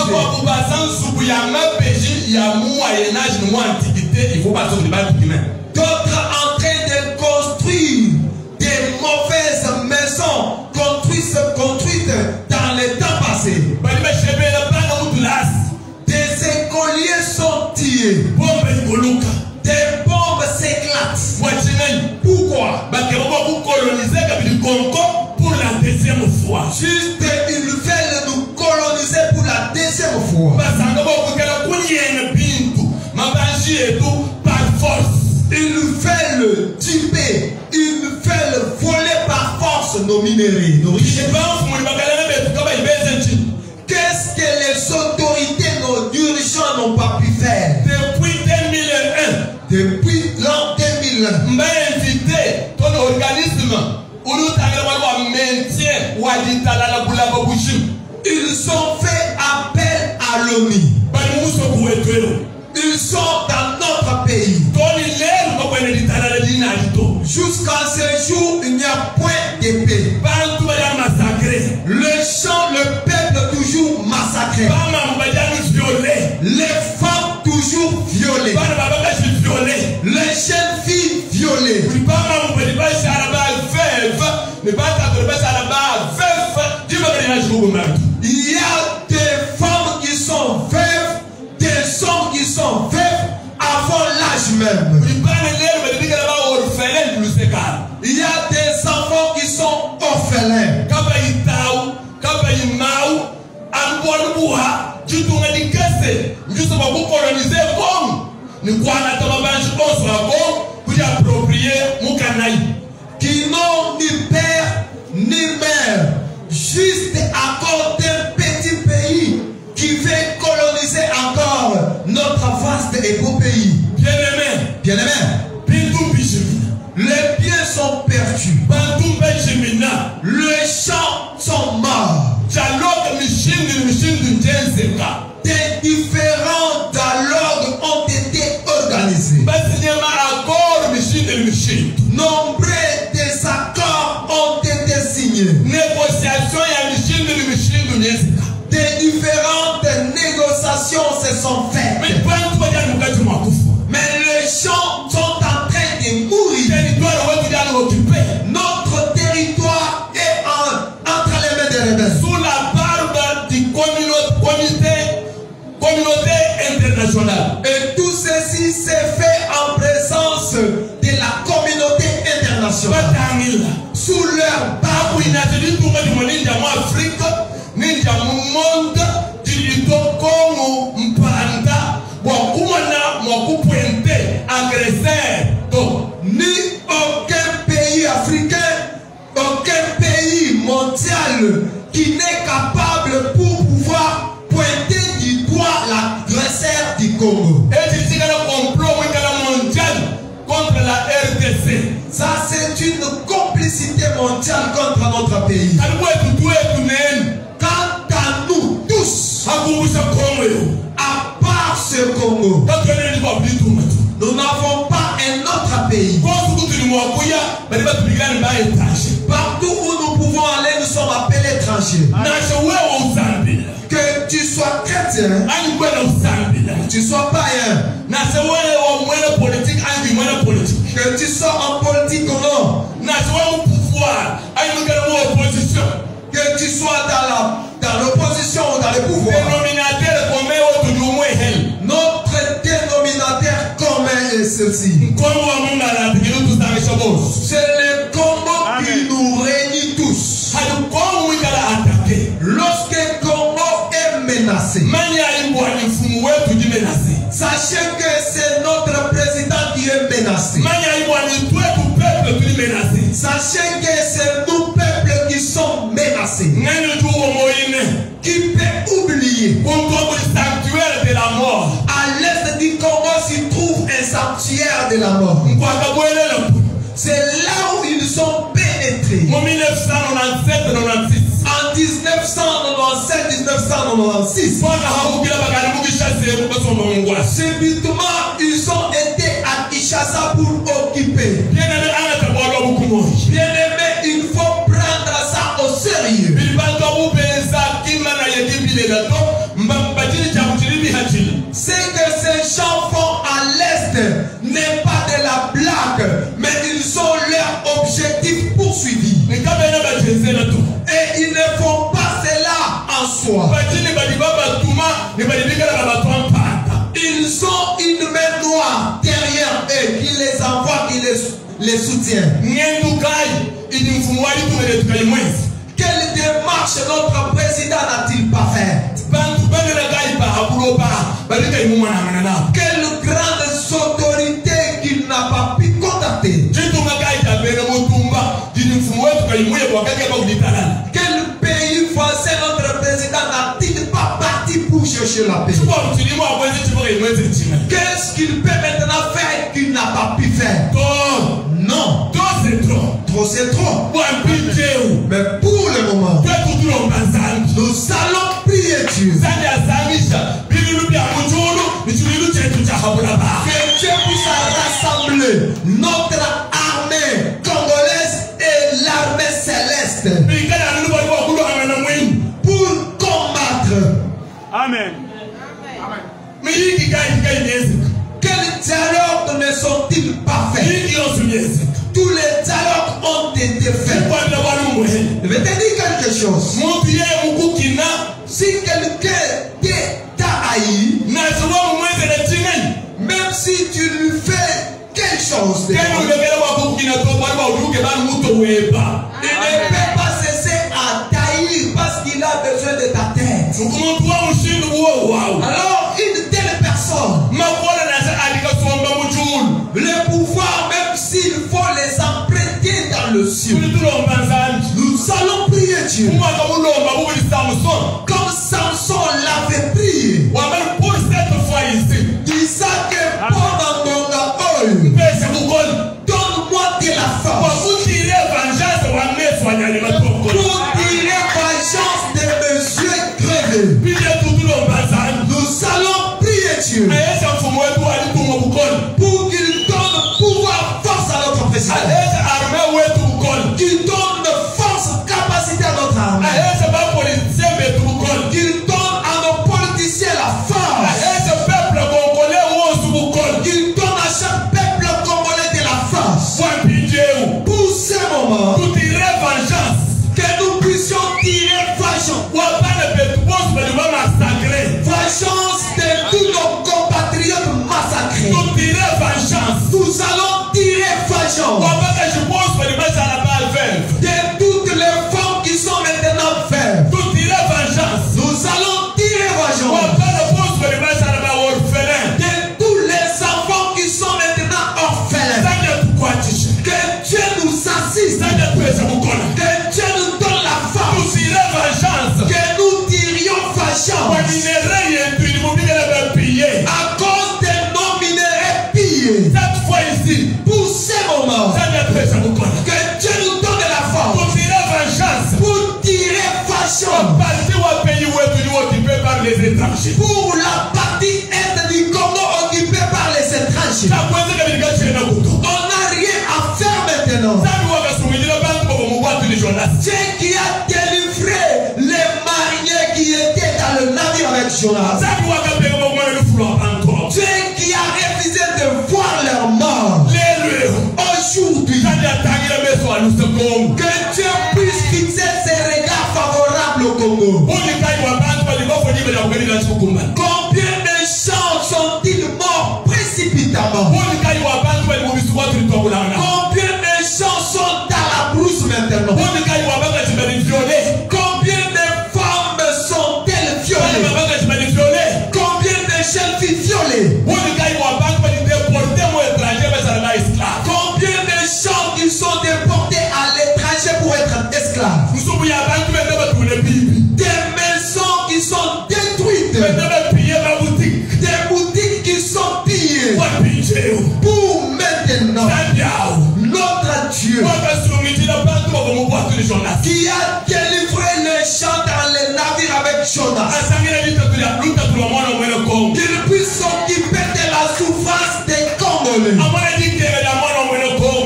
D'autres en train de construire des mauvaises maisons construites dans les temps passés. Des écoliers sont tués. Des bombes s'éclatent. Pourquoi? Pour la deuxième fois. Juste, ils veulent nous coloniser pour la deuxième fois. Par force. Ils veulent tuer, ils veulent voler par force nos minéraux, nos richesses. Qu'est-ce que les autorités, nos dirigeants n'ont pas pu faire? Depuis 2001. Depuis l'an 2001. M'a invité ton organisme. Ils ont fait appel à l'ONU. Ils sont dans notre pays. Jusqu'à ce jour, il n'y a point de paix. Les gens, le peuple toujours massacré. Les femmes toujours violées. Les jeunes filles violées. Il y a des femmes qui sont veuves, des hommes qui sont veuves avant l'âge même. Il y a des enfants qui sont orphelins. Qui n'ont ni père ni mère, juste à cause d'un petit pays qui veut coloniser encore notre vaste et beau pays. Bien-aimé, les biens sont perdus. Les champs sont morts. Des différents dialogues ont été organisés. Nombreux désaccords ont été signés. Des différentes négociations se sont faites. Mais les gens sont en train de mourir. Notre territoire est entre les mains des rebelles. Sous la barbe du communauté internationale. Et tout ceci s'est fait en présence de la communauté internationale. Sous leur barbe. Ni aucun pays africain, aucun pays mondial qui n'est capable pour pouvoir pointer du doigt l'agresseur du Congo. Contre la RDC. Ça, c'est une complicité mondiale contre notre pays. Quant à nous tous, à part ce Congo, nous n'avons pas un autre pays. Partout où nous pouvons aller, nous sommes appelés étrangers. Que tu sois chrétien, que tu sois païen, que tu sois en politique ou non, que tu sois dans l'opposition ou dans le pouvoir, notre dénominateur commun est ceci. C'est le Congo qui nous réunit tous. Lorsque le Congo est menacé, sachez que c'est notre président qui est menacé. Sachez que c'est nous peuples qui sont menacés. Qui peut oublier à l'est du Congo s'y trouve un sanctuaire de la mort. C'est là où ils sont pénétrés. En en 1997-1996, subitement, ils ont été à Kinshasa pour occuper. Bien-aimé, il faut prendre ça au sérieux. Ce que ces gens font à l'Est n'est pas de la blague, mais ils ont leur objectif poursuivi. Et ils ne font pas cela en soi. Ils ont une main noire derrière eux qui les envoie, qui les soutient. Quelle démarche notre président n'a-t-il pas faite? Quelle grande autorité qu'il n'a pas pu contacter? Quel pays français notre président n'a-t-il pas parti pour chercher la paix? Qu'est-ce qu'il peut maintenant faire qu'il n'a pas pu faire? Non. Trop c'est trop. Mais pour le moment, nous allons prier Dieu. Que Dieu puisse rassembler notre armée congolaise et l'armée céleste pour combattre. Amen. Quels dialogues ne sont-ils pas faits? Tous les dialogues ont été faits. Je vais te dire quelque chose. Si quelqu'un t'a haï, même si tu lui fais quelque chose, il ne peut pas cesser à tailler parce qu'il a besoin de ta tête. Alors une telle personne, le pouvoir, même s'il faut les emprunter dans le ciel, nous allons prier Dieu comme Samson l'avait prié, disant que pendant mon oeil, donne-moi de la force pour tirer vengeance de mes yeux crevés. Nous allons prier Dieu pour qu'il donne pouvoir, force à notre président, qu'il donne force, capacité à notre armée, qu'il donne à nos politiciens la force, qu'il donne à chaque peuple congolais de la force pour ce moment, que nous puissions tirer vengeance de tous nos compatriotes massacrés. Nous allons tirer vengeance de toutes les femmes qui sont maintenant veuves. Nous allons tirer vengeance de tous les enfants qui sont maintenant orphelins. Que Dieu nous assiste, que Dieu nous donne la force, que nous tirions vengeance à cause de nos minéraux pillés. Pour ce moment, que Dieu nous donne la force pour tirer vengeance pour la partie est du Congo occupée par les étrangers. On n'a rien à faire maintenant. Dieu qui a délivré les mariniers qui étaient dans le navire avec Jonas. Dieu qui a refusé de voir leur mort. Aujourd'hui, que Dieu puisse fixer ses regards favorables au Congo. Combien de gens sont-ils morts précipitamment? Combien de gens sont dans la brousse maintenant? Combien de femmes sont-elles violées? Combien de jeunes filles violées? Combien de gens qui sont déportés à l'étranger pour être esclaves? Des maisons qui sont détruites. Des boutiques qui sont pillées. Congolais.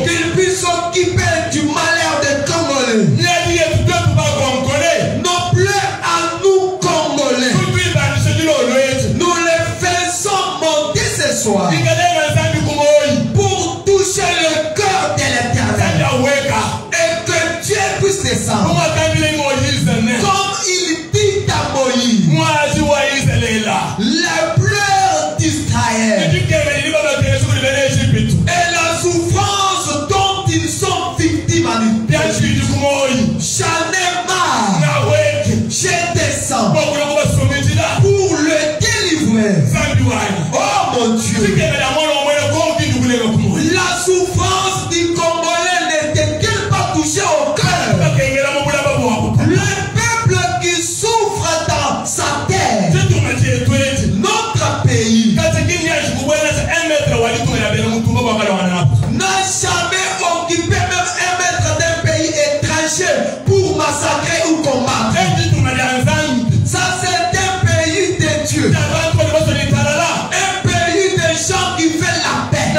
Qu'il puisse s'occuper du malheur des Congolais. Non plus à nous Congolais. Nous les faisons monter ce soir pour toucher le cœur de l'Éternel. Et que Dieu puisse descendre. Comme il dit à Moïse, la pleure d'Israël et la souffrance dont ils sont victimes en Égypte. J'en ai marre. Je descends pour le délivrer. Oh mon Dieu. La souffrance du Congolais n'était-elle pas touchée au cœur? Le peuple qui souffre dans sa terre, notre pays, n'a jamais occupé même 1 mètre d'un pays étranger pour massacrer ou combattre. Ça c'est un pays de Dieu. Un pays de gens qui fait la paix. Et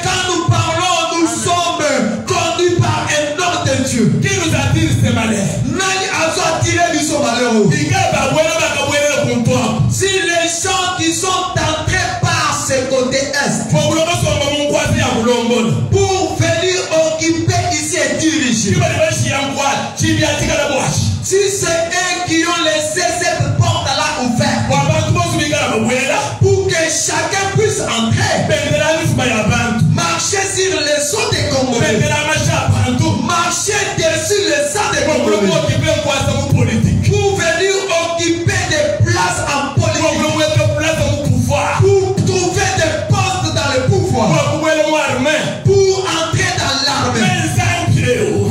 quand nous parlons, nous sommes conduits par un ordre de Dieu. Qui nous attire ces malheurs? Nani a attiré du son malheureux. Si les gens qui sont entrés par ce côté est pour venir occuper ici et diriger, si c'est eux qui ont laissé cette porte là ouverte pour que chacun puisse entrer, marcher sur les sons des Congolais, marcher dessus les sangs des Congolais, pour venir occuper des places en politique, pour trouver des postes dans le pouvoir, pour entrer dans l'armée.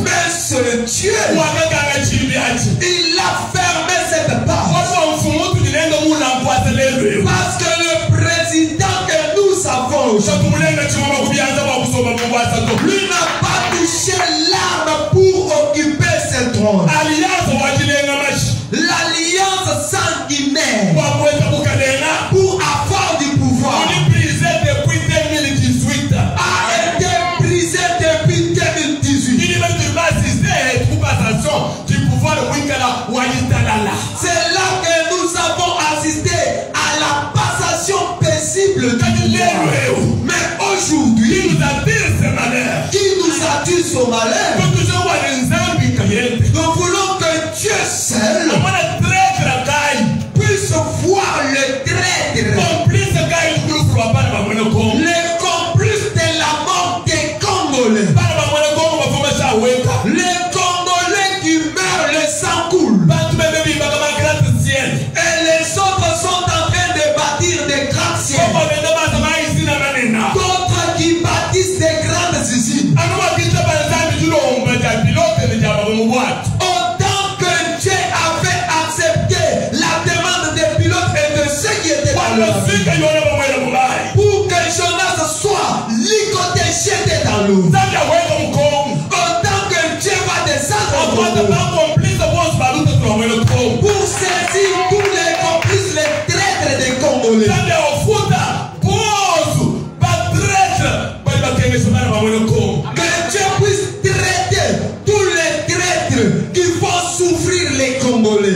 Mais ce Dieu, il a fermé cette porte. Parce que le président que nous avons aujourd'hui, lui n'a pas touché l'arme pour occuper ce trône. L'alliance sanguinaire pour avoir du pouvoir a été brisée depuis 2018. C'est là que nous avons assisté à la passation paisible du pouvoir. Mais aujourd'hui, qui nous attire ce malheur, nous voulons que Dieu seul puisse voir le traître, les complices de la mort des Congolais, les Congolais qui meurent, le sang coule, et les autres sont en train de bâtir des gratte-ciels, d'autres qui bâtissent des grandes usines. Autant que Dieu avait accepté la demande des pilotes et de ceux qui étaient dans le pour que Jonas soit ligoté, jeté dans l'eau. Autant que Dieu va descendre pour saisir tous les complices, les traîtres des Congolais. Que Dieu puisse traiter tous les traîtres qui font souffrir les Congolais.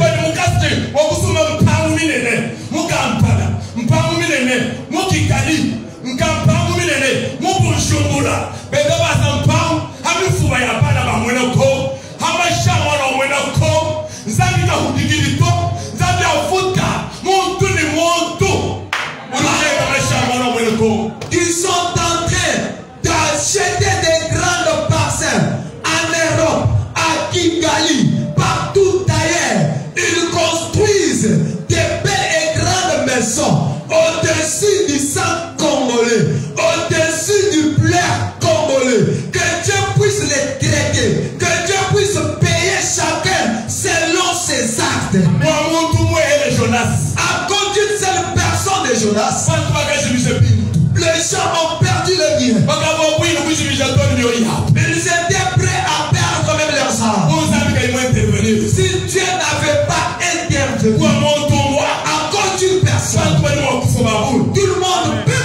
Ils sont en train d'acheter des grandes parcelles en Europe, à Kigali, partout ailleurs. Ils construisent des belles et grandes maisons au-dessus du sang congolais, au-dessus du pleur congolais. Que Dieu puisse les traiter, que Dieu puisse payer chacun selon ses actes. À cause d'une seule personne de Jonas, les gens ont perdu le bien. Ils étaient prêts à perdre même leurs âmes. Si Dieu n'avait pas intervenu, à cause d'une personne, tout le monde peut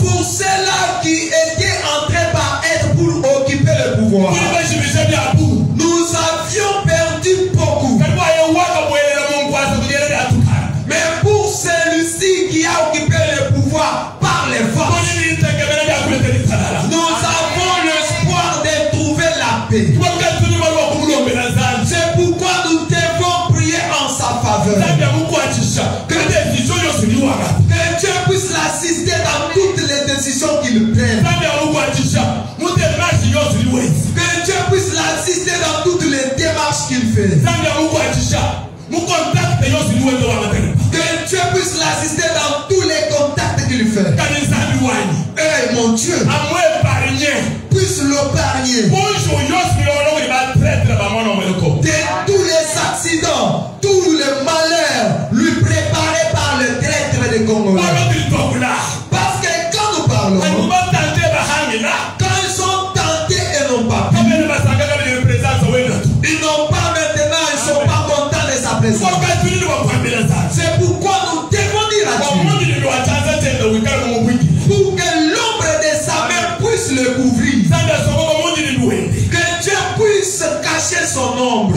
Pour ceux-là qui étaient en train par être pour occuper le pouvoir, nous avions perdu beaucoup. Mais pour celui-ci qui a occupé le pouvoir par les forces, nous avons l'espoir de trouver la paix. C'est pourquoi nous devons prier en sa faveur. Que Dieu puisse l'assister dans toutes les décisions qu'il prenne. Que Dieu puisse l'assister dans toutes les démarches qu'il fait. Que Dieu puisse l'assister dans tous les contacts qu'il fait. Et mon Dieu puisse l'épargner de tous les accidents, tous les malheurs lui préparés par le traître des Congolais. Parce que quand nous parlons, quand ils sont tentés et n'ont pas pu, ils n'ont pas maintenant, ils ne sont pas contents de sa présence. C'est pourquoi nous devons dire à Dieu, pour que l'ombre de sa main puisse le couvrir, que Dieu puisse cacher son ombre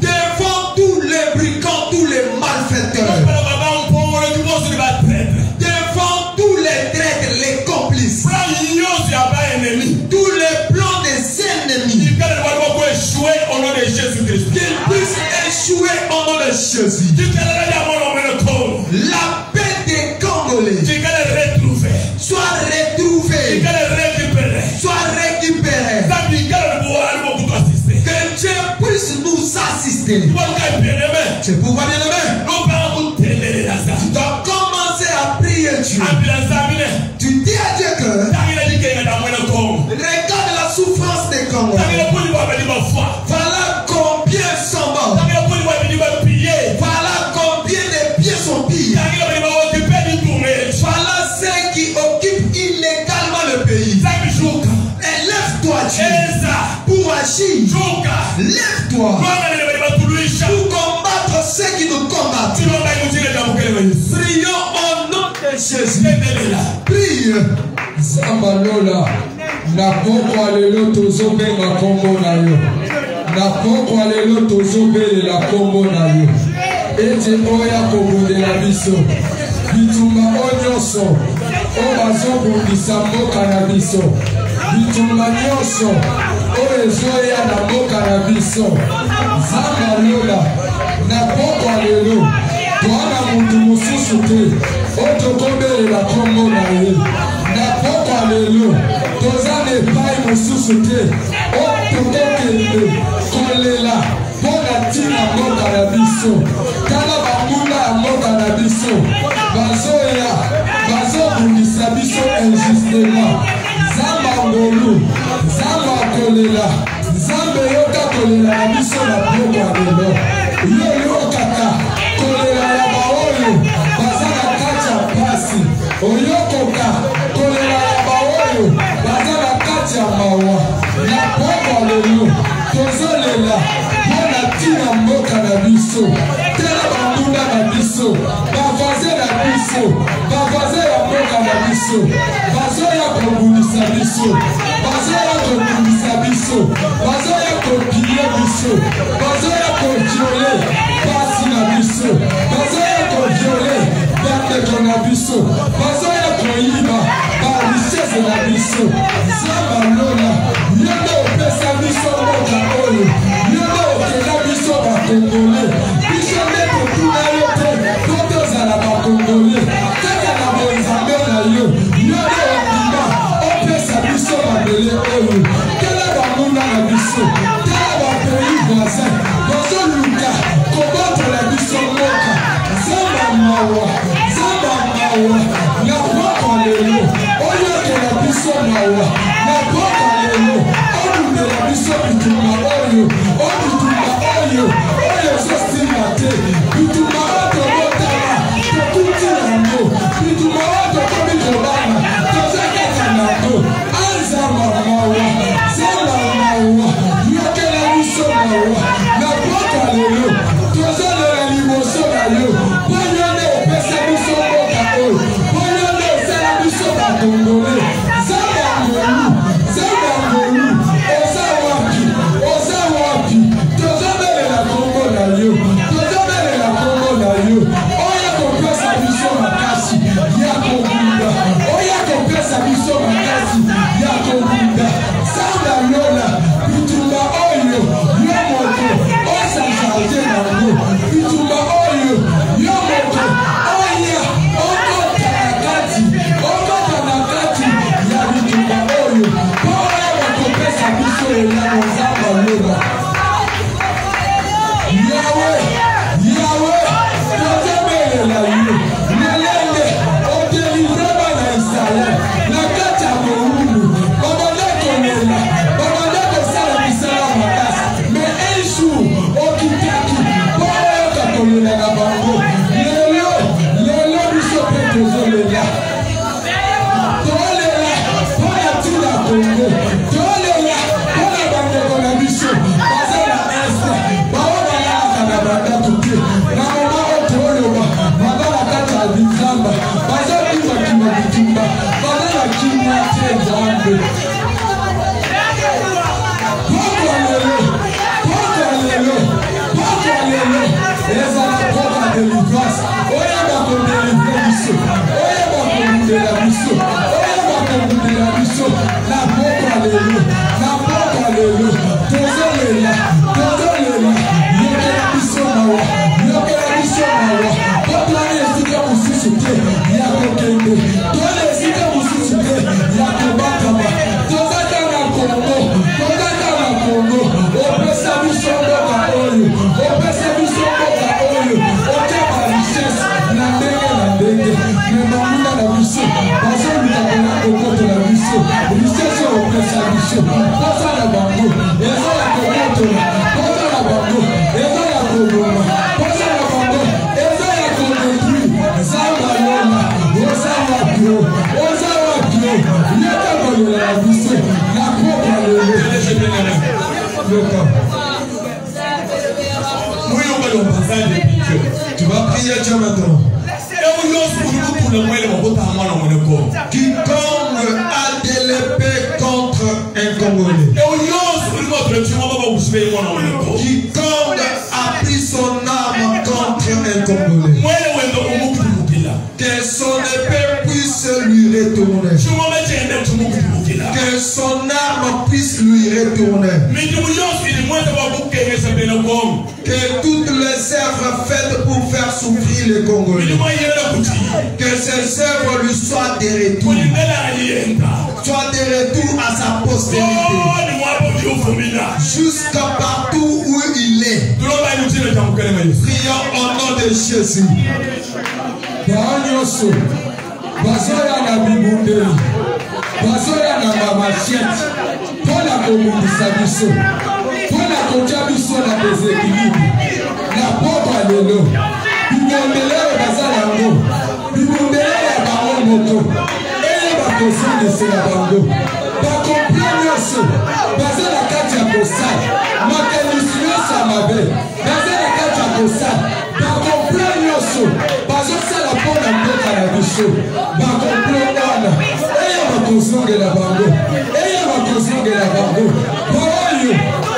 devant tous les brigands, tous les malfaiteurs, devant tous les traîtres, les complices, tous les plans des ennemis, qu'ils puissent échouer au nom de Jésus. La paix des Congolais soit retrouvée, soit récupérée. Que Dieu puisse nous assister. C'est pourquoi, bien-aimé, tu dois commencer à prier Dieu. Tu dis à Dieu que regarde la souffrance des Congolais. Voilà combien sont morts. Voilà combien de pieds sont pillés. Voilà ceux qui occupent illégalement le pays. Élève-toi, Dieu, pour agir. Lève-toi pour combattre ceux qui nous combattent. Prions au nom de Jésus. Prie. Zambalola, na poko alelo tozobenga kombo na yo. Na poko alelo tozobelela kombo na yo. Ete oya kobundela biso. Bitumba onyonso, o bazobundisa mboka na biso. Bitumba nyonso, o ezoya na mboka na biso. Zambalola, na poko alelo, toana mutu mosusu te, o tokobelela kombo na ye. Na poko alelo, tozana epai mosusu te, o tokokende kolela mpona ntina mboka na biso. Tala bambula ya mboka na biso bazoya bazobundisa biso injustement. Nzambe ngolu, Nzambe akolela, Nzambe yoka kolela na biso na poko alelo. Yo yokaka kolela ya baoyo baza na kati ya pasi. Oyokoka kolela ya baoyo baza na kati ya mawa. Na poko alelo tozolela mpona ntina mboka na biso. Tala bambunda na biso, bavaze na biso, bavaze ya mboka na biso, bazoya kobundisa biso, bazoya kobundisa biso, bazoya kopie biso, bazoya koviole pasi na biso, bazoya koviole bandeko na biso, bazoya koyiba barichese na biso. Zambalola, yo nde opesa biso mboka oyo, yo nde okela biso bakongole. Biso nde totuna yo te po tozala bakongole. Kaka na bonzambe na yo, yo nde okima opesa biso babele oyo. Tala bamuna na biso, tala bapeyi voisin bazoluka kobotola biso mboka. Nzambe mawa, Nzambe mawa, na poko lelo oyokela biso mawa, na poko lelo olundela biso bitumba oyo, obitumba oyo oyo Tu vas prier Dieu maintenant. Quiconque a de l'épée contre un Congolais. Quiconque a pris son arme contre un Congolais. Que son épée puisse lui retourner. Que son arme puisse lui retourner. Que toutes les œuvres faites pour faire souffrir les Congolais, que ces œuvres lui soient des retours. Soit des retours à sa postérité. Jusqu'à partout où il est. Prions au nom de Jésus. Bazoya na bibundeli, bazoya na mamachette, pona komundisa biso, pona kotia biso na déséquilibre, na pokwa lelo, bibondelelo baza yango, bibondelelo ya bango moko, eye bakosondesela bango, bakompre nyonso, baza na kati ya kosala, makanisi nyonso ya mabe, baza na kati ya kosala, bakompre nyonso, bazosala mpona mboka na biso, bakompre wana, eye bakozongela bango, eye bakozongela bango, baoyo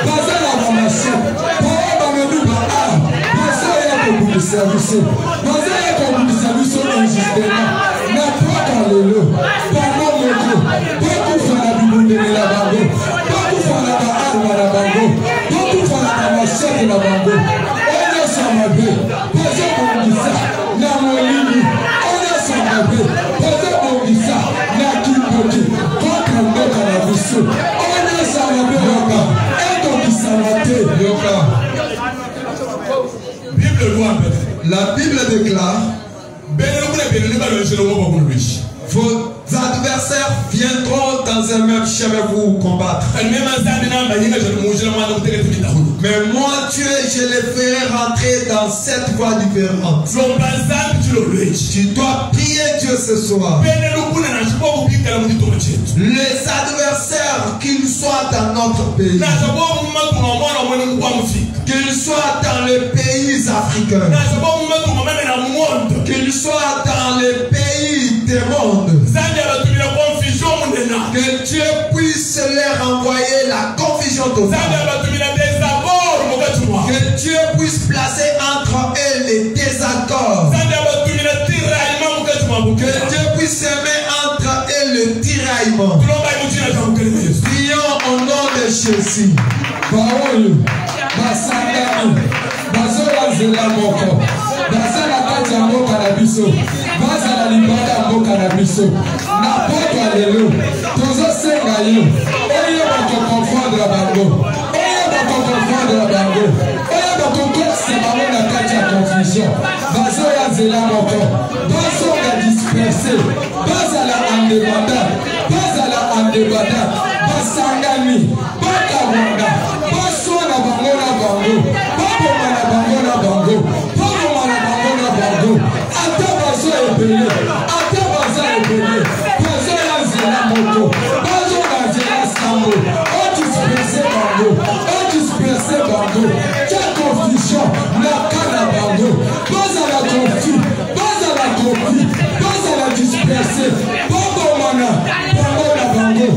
baza na bamashine, bao bamemi baar, bazoya kobundisa biso, bazoya kobundisa biso injustement, na paka lelo, bango moko, bakufa na bibondelela bango, bakufa na baarma na bango, bakufa na bamashine na bango, oyo samabe, bazobundisa na molini, oyo samabe, bazobundisa na kiboki, kontra mboka na biso, oyo samabe yoka, ekokisana te yoka. La Bible déclare: vos adversaires viendront dans un même chemin vous combattre. Mais moi, Dieu, je les ferai rentrer dans cette voie différente. Tu dois prier Dieu ce soir. Les adversaires, qu'ils soient dans notre pays, qu'ils soient dans les pays africains, qu'ils soient dans les pays du monde, que Dieu puisse leur envoyer la confusion totale. Que Dieu puisse placer entre eux les désaccords. Que Dieu puisse mettre entre eux le tiraillement. Prions au nom de Jésus. Baoyo, basangami, bazola zela moko, basala kati ya mboka na biso, bazala libanda ya mboka na biso, na pokwa lelo, tozosenga yo, oyo bakokonfondre bango, oyo bakokonfondre bango, oyo bakokotisa bango na kati ya confusion, bazoya zela moko, bazonga disperse, bazala indépendant, bazala indépendant, basangami, bakawanga, basona bango na bango, baboma na bango na bango, baboma na bango na bango, ata bazo ebele, ata baza ebele, bazo ya nzela moko, bazo na nzela sango, odisperse bango, odisperse bango, tia confusion na kana bango, bazala conflit, bazala conflit, bazala disperse, baboma na bango na bango,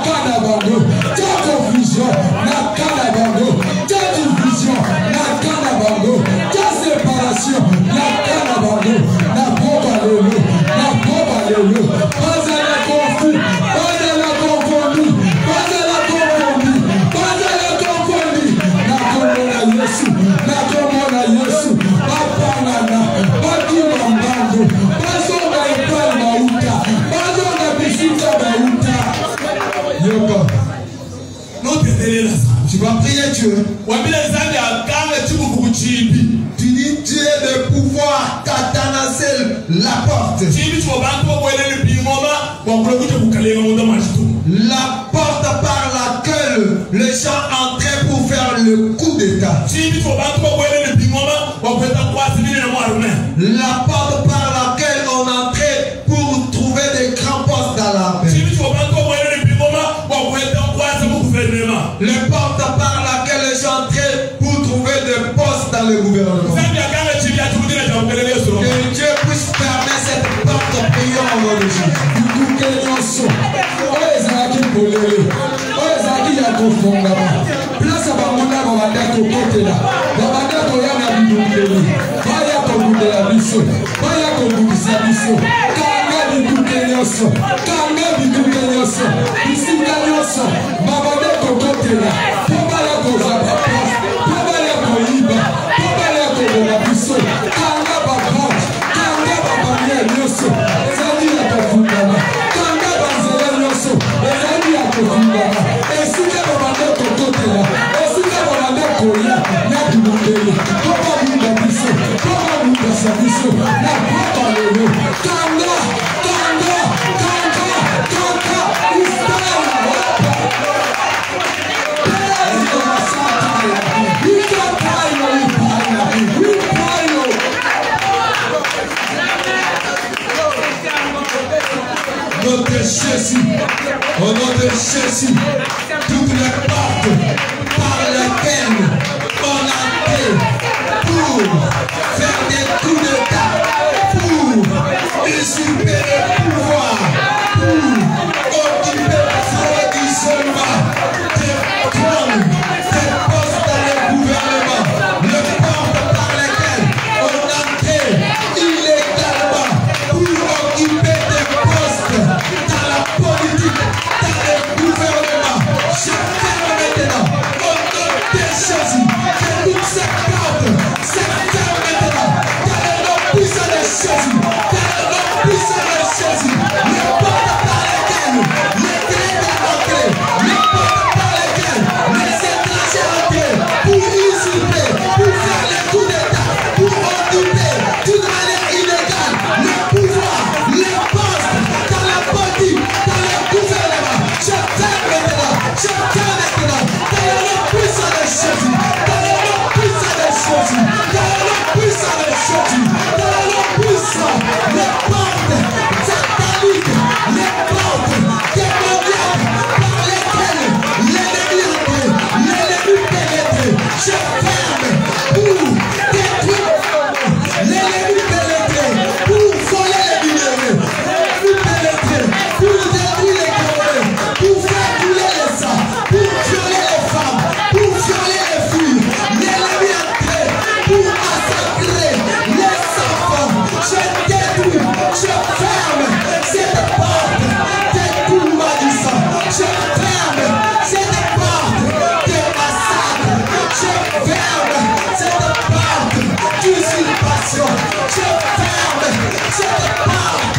kana bango, ta confusion, na kana bango, ta division, na kana bango, ta séparation, na kana bango, na boba lelo, na boba lelo, pas à la confus, pas à la confondu, pas à la confondu, pas à la confondu, na komona Yesu, na komona Yesu, papa nana, pati mambango, pasonga epal mauta, pasonga bisita mauta. Yoko. Tu vas prier Dieu. Tu dis Dieu de pouvoir catanasser la porte. La porte par laquelle les gens entraient pour faire le coup d'état. La porte par laquelle on entrait pour trouver des grands postes dans l'armée. Les portes par laquelle les gens entraient pour trouver des postes dans le gouvernement. Que Dieu puisse fermer cette porte de prière au nom de Jésus. Au nom de Jésus, toutes les portes par lesquelles on a été pour faire des coups d'état, pour usurper le pouvoir, pour occuper frauduleument des trônes, des postes dans le gouvernement, les portes par lesquelles on a été illégalement pour occuper des postes dans la politique, dans le gouvernement. Je ferme maintenant au nom de Jésus que toutes ces portes se ferment maintenant dans le nom puissant de Jésus, dans le nom puissant de Jésus. Les portes par lesquelles les traîtres entrés, les portes par lesquelles les étrangers entrés pour usurper, pour faire les coups d'état, pour occuper d'une manière illégale le pouvoir, les postes dans la politique, dans le gouvernement. Je ferme maintenant, je ferme maintenant dans le nom puissant de Jésus, dans le nom puissant de Jésus, dans le nom puissant de Jésus, dans le nom puissant, les portes sataniques, les portes démoniaques par lesquelles l'ennemi entre, l'ennemi pénètre. Je ferme pour détruire l'ennemi pénétrer, pour voler les minéraux, l'ennemi pénétrer, pour détruire les corps, pour faire couler le sang, pour violer les femmes, pour violer les filles, l'ennemi entré, pour massacrer les enfants. Je détruis, je ferme cette porte des coups maudissants. Je ferme cette porte des massacres. Je ferme cette porte d'usurpation. Je ferme cette porte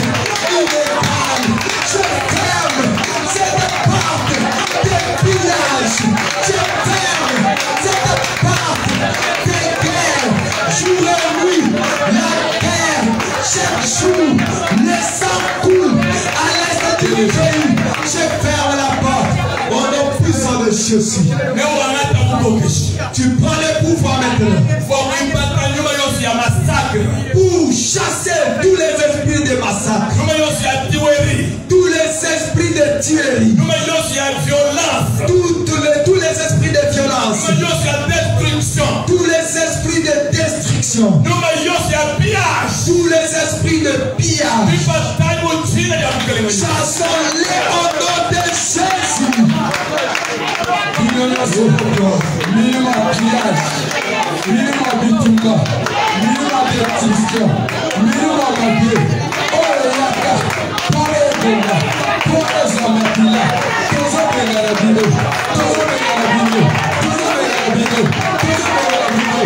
illégale. Je ferme cette porte de pillage. Je ferme cette porte de guerre. Jour et nuit, la guerre. Chaque jour, le sang coule à l'est du pays. Je ferme la porte au nom puissant de Jésus. Tu prends le pouvoir maintenant pour chasser tous les esprits de massacre, tous les esprits de tuerie, tous les esprits de violence, tous les esprits de destruction, tous les esprits de pillage. Chassons-les au nom de Jésus. Milima pillage, milima bitumba, milima destruction, milima mabie. Oh yaka, pare bonga, pare zamatila, tozo benga bino, tozo benga bino, tozo benga bino, tozo benga bino.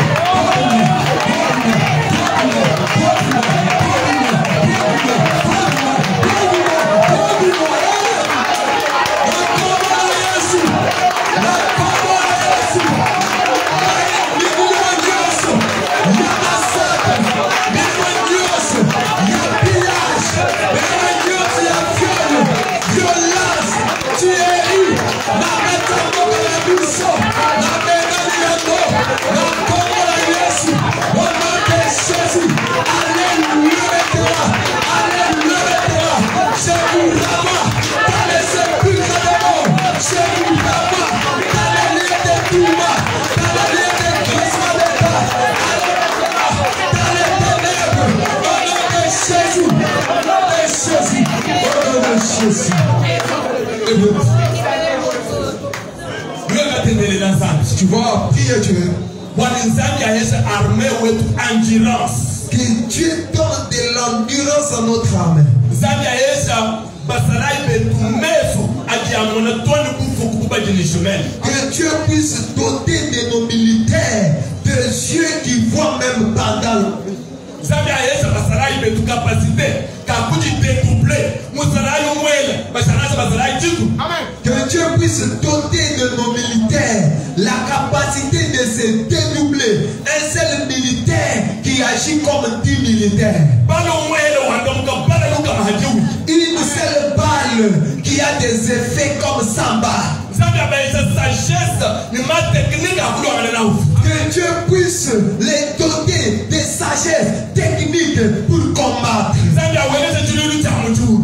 Tu vas prier Dieu. Que Dieu donne de l'endurance à notre âme. Que Dieu puisse doter de nos militaires de yeux qui voient même pendant la nuit. Que Dieu puisse doter de nos militaires la capacité de se dédoubler. Un seul militaire qui agit comme 10 militaires. Une seule balle qui a des effets comme Samba. Que Dieu puisse les doter de sagesse technique pour combattre.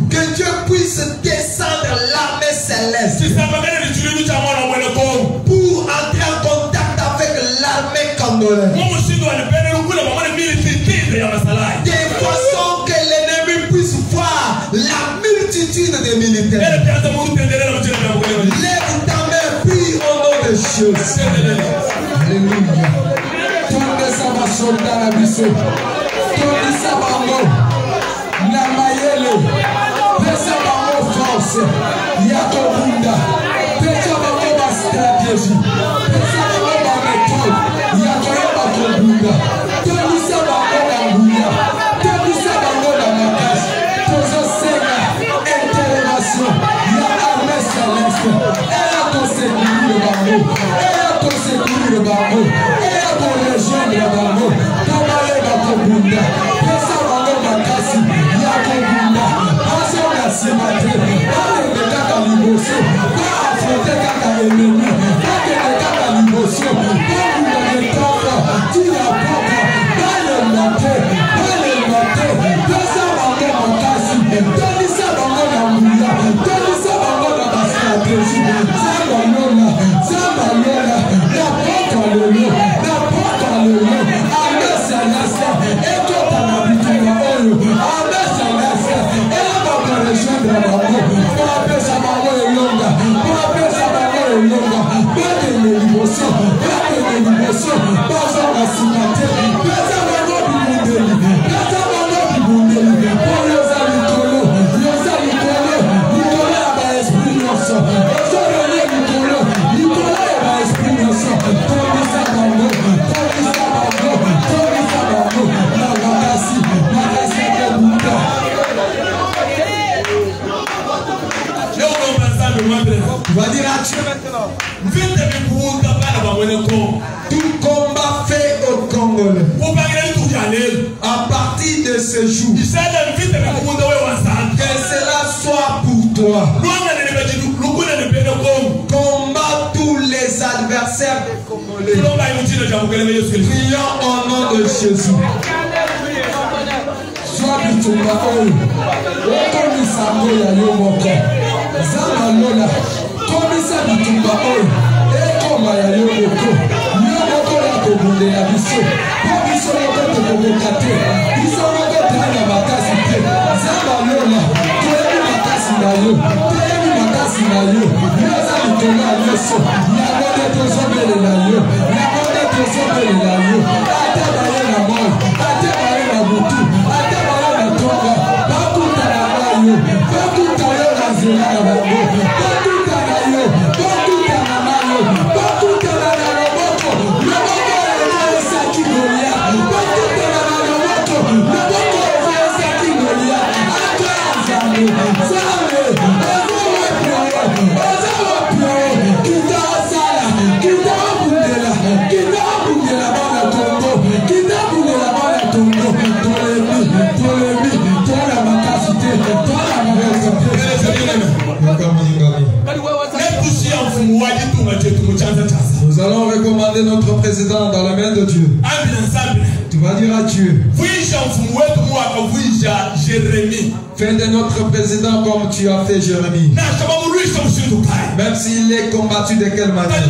Que Dieu puisse descendre l'armée céleste pour entrer en contact avec l'armée congolaise. De façon que l'ennemi puisse voir la multitude des militaires. Lève ta main, prie au nom de Jésus. Alléluia. Tourne ça va soldat la biso. Tourne ça va mot. Namayele. Pesa va mot force. Yako bunda. Pesa va mot stratégie. Pesa va mot méthode. Yako yaba bunda. Tourne ça va mot la bouya. Tourne ça va mot la makas. Tozo sena. Intervention. Ya armée céleste. Elle a ton sécurité le bambou. Elle a ton sécurité le bambou. Elle a ton région le bambou. Tomale va ton bunda. Pesa va mot makasi. Yako bunda. Paso la simate. Pas de kaka liboso. Pas affronter kaka ennemi. Pas de kaka liboso. Pas bunda de toko. Tu la papa. Pas le maté. Pas le maté. Pesa va mot makasi. Toni sa va mot la bunda. Toni sa va mot la stratégie. Zama lola. Zama lola. La porte à l'eau. La porte à l'eau. Amen Salasa. Et toi ta habitude à eux. Amen Salasa. Et là va te rejoindre à Bango. Pour appeler sa maman et longa. Pour appeler sa maman et longa. Pas de l'émotion. Pas de l'émotion. Pas de la sympathie. Pas de la bibundeli. Pas de la bibundeli. Pour les alicolo. Les alicolo. Nicolas a pas esprit innocent. Nicolas a pas esprit innocent. Tomi sa Bango. Tomi sa Bango. Tomi sa Bango. La Makasi. Makasi de Bouta. Tu vas dire à Dieu maintenant. Tout combat fait au Congolais. À partir de ce jour. Que cela soit pour toi. Combat tous les adversaires des Congolais. Prions au nom de Jésus. Sois bitumba oyo. Okomisa ngoya yo moko. Zama lola. Komisa bitumba oyo. Ekoma ya yo moko. Yo moko ya kobundela biso. Po biso moko tokoboka te. Biso moko tana makasi te. Zama lola. Toyebi makasi na yo. Toyebi makasi na yo. Yoza likolo ya nyonso. Yango Nous allons recommander notre président dans la main de Dieu. Tu vas dire à Dieu, fais de notre président comme tu as fait Jérémie. Même s'il est combattu de quelle manière, que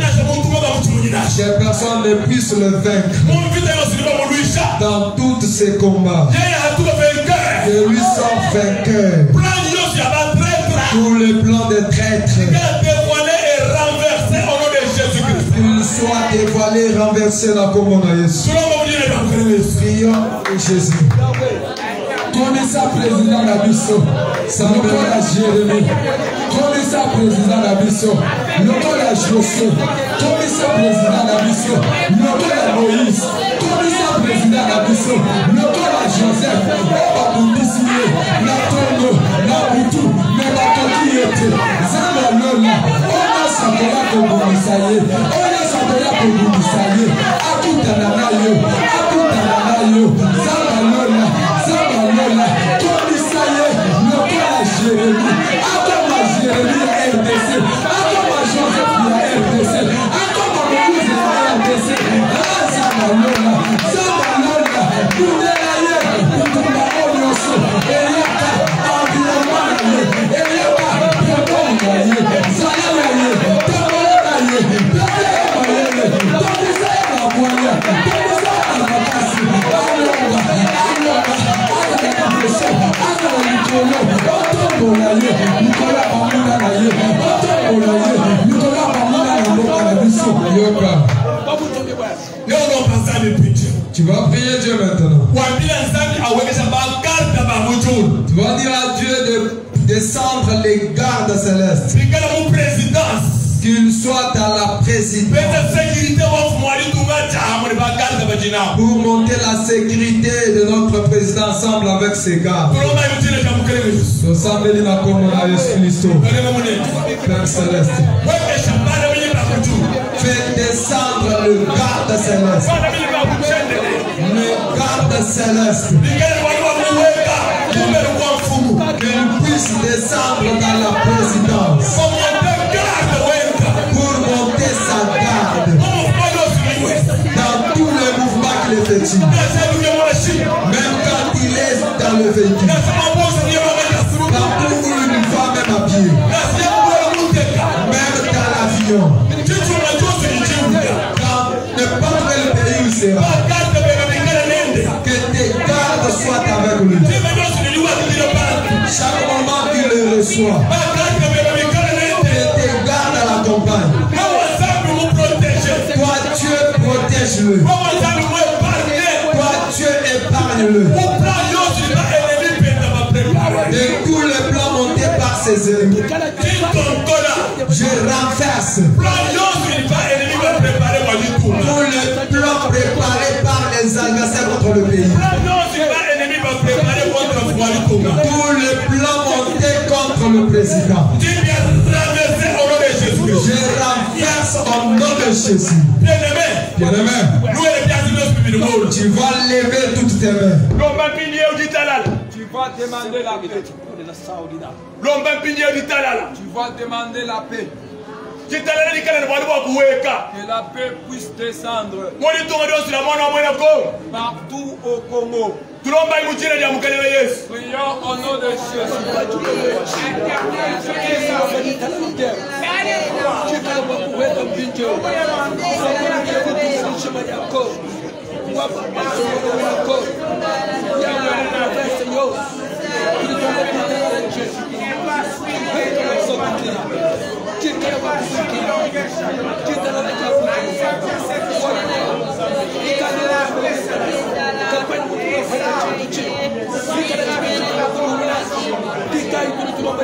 personne ne puisse le vaincre dans tous ses combats. Que lui soit vainqueur. Tous les plans des traîtres qu'il soit dévoilé, renversé dans le nom de Jésus. Prions Jésus. Connaissez président d'Abisso, ça nous colle à Jérémie. Connaissez président d'Abisso, nous colle à Josué. Connaissez président d'Abisso, nous colle à Moïse. Connaissez président d'Abisso, nous colle à Joseph. On va vous décider, la tombe, la boutou, mais la coquillette. Zamba Lola, on a Sakola pour vous sailler. On a Sakola pour vous sailler. Akuta Nanayo, Akuta Nanayo, Zamba Lola. Comme ça y est, le cas à Jérémie, comme à Jérémie à RDC, comme à Joseph à RDC, comme à Moïse à RDC, Zamalola, Boudelaye, Boudela Olioso, Eyaka, Environnement, Eyaka, Pépon, Zalaye, Tamolaye, Pépon, Tondisa la Moya, Tondisa la Makasi, tu vas prier Dieu maintenant. Tu vas dire à Dieu de descendre les gardes célestes. Qu'il soit dans la présidence. Pour monter la sécurité de notre président ensemble avec ses gardes. Nous sommes venus à Jésus-Christ. Père céleste. Fais descendre le garde céleste. Le garde céleste. Qu'il puisse descendre dans la présidence. Pour monter sa garde dans tous les mouvements qu'il effectue, même quand il est dans le véhicule, partout où il va même à pied, même dans l'avion, dans n'importe quel pays où il sera, que tes gardes soient avec lui. Chaque moment qu'il le reçoit, l'accompagne. Toi, Dieu, protège-le. Toi, Dieu, épargne-le. De tous les plans montés par ses ennemis, je renverse tous les plans préparés par les adversaires contre le pays. Tous les plans montés contre le président, je renverse au nom de Jésus. Bien-aimé, tu vas lever toutes tes mains. Tu vas demander la paix. Tu vas demander la paix. Que la paix puisse descendre partout au Congo. Prions au nom de Jésus. Campagne pour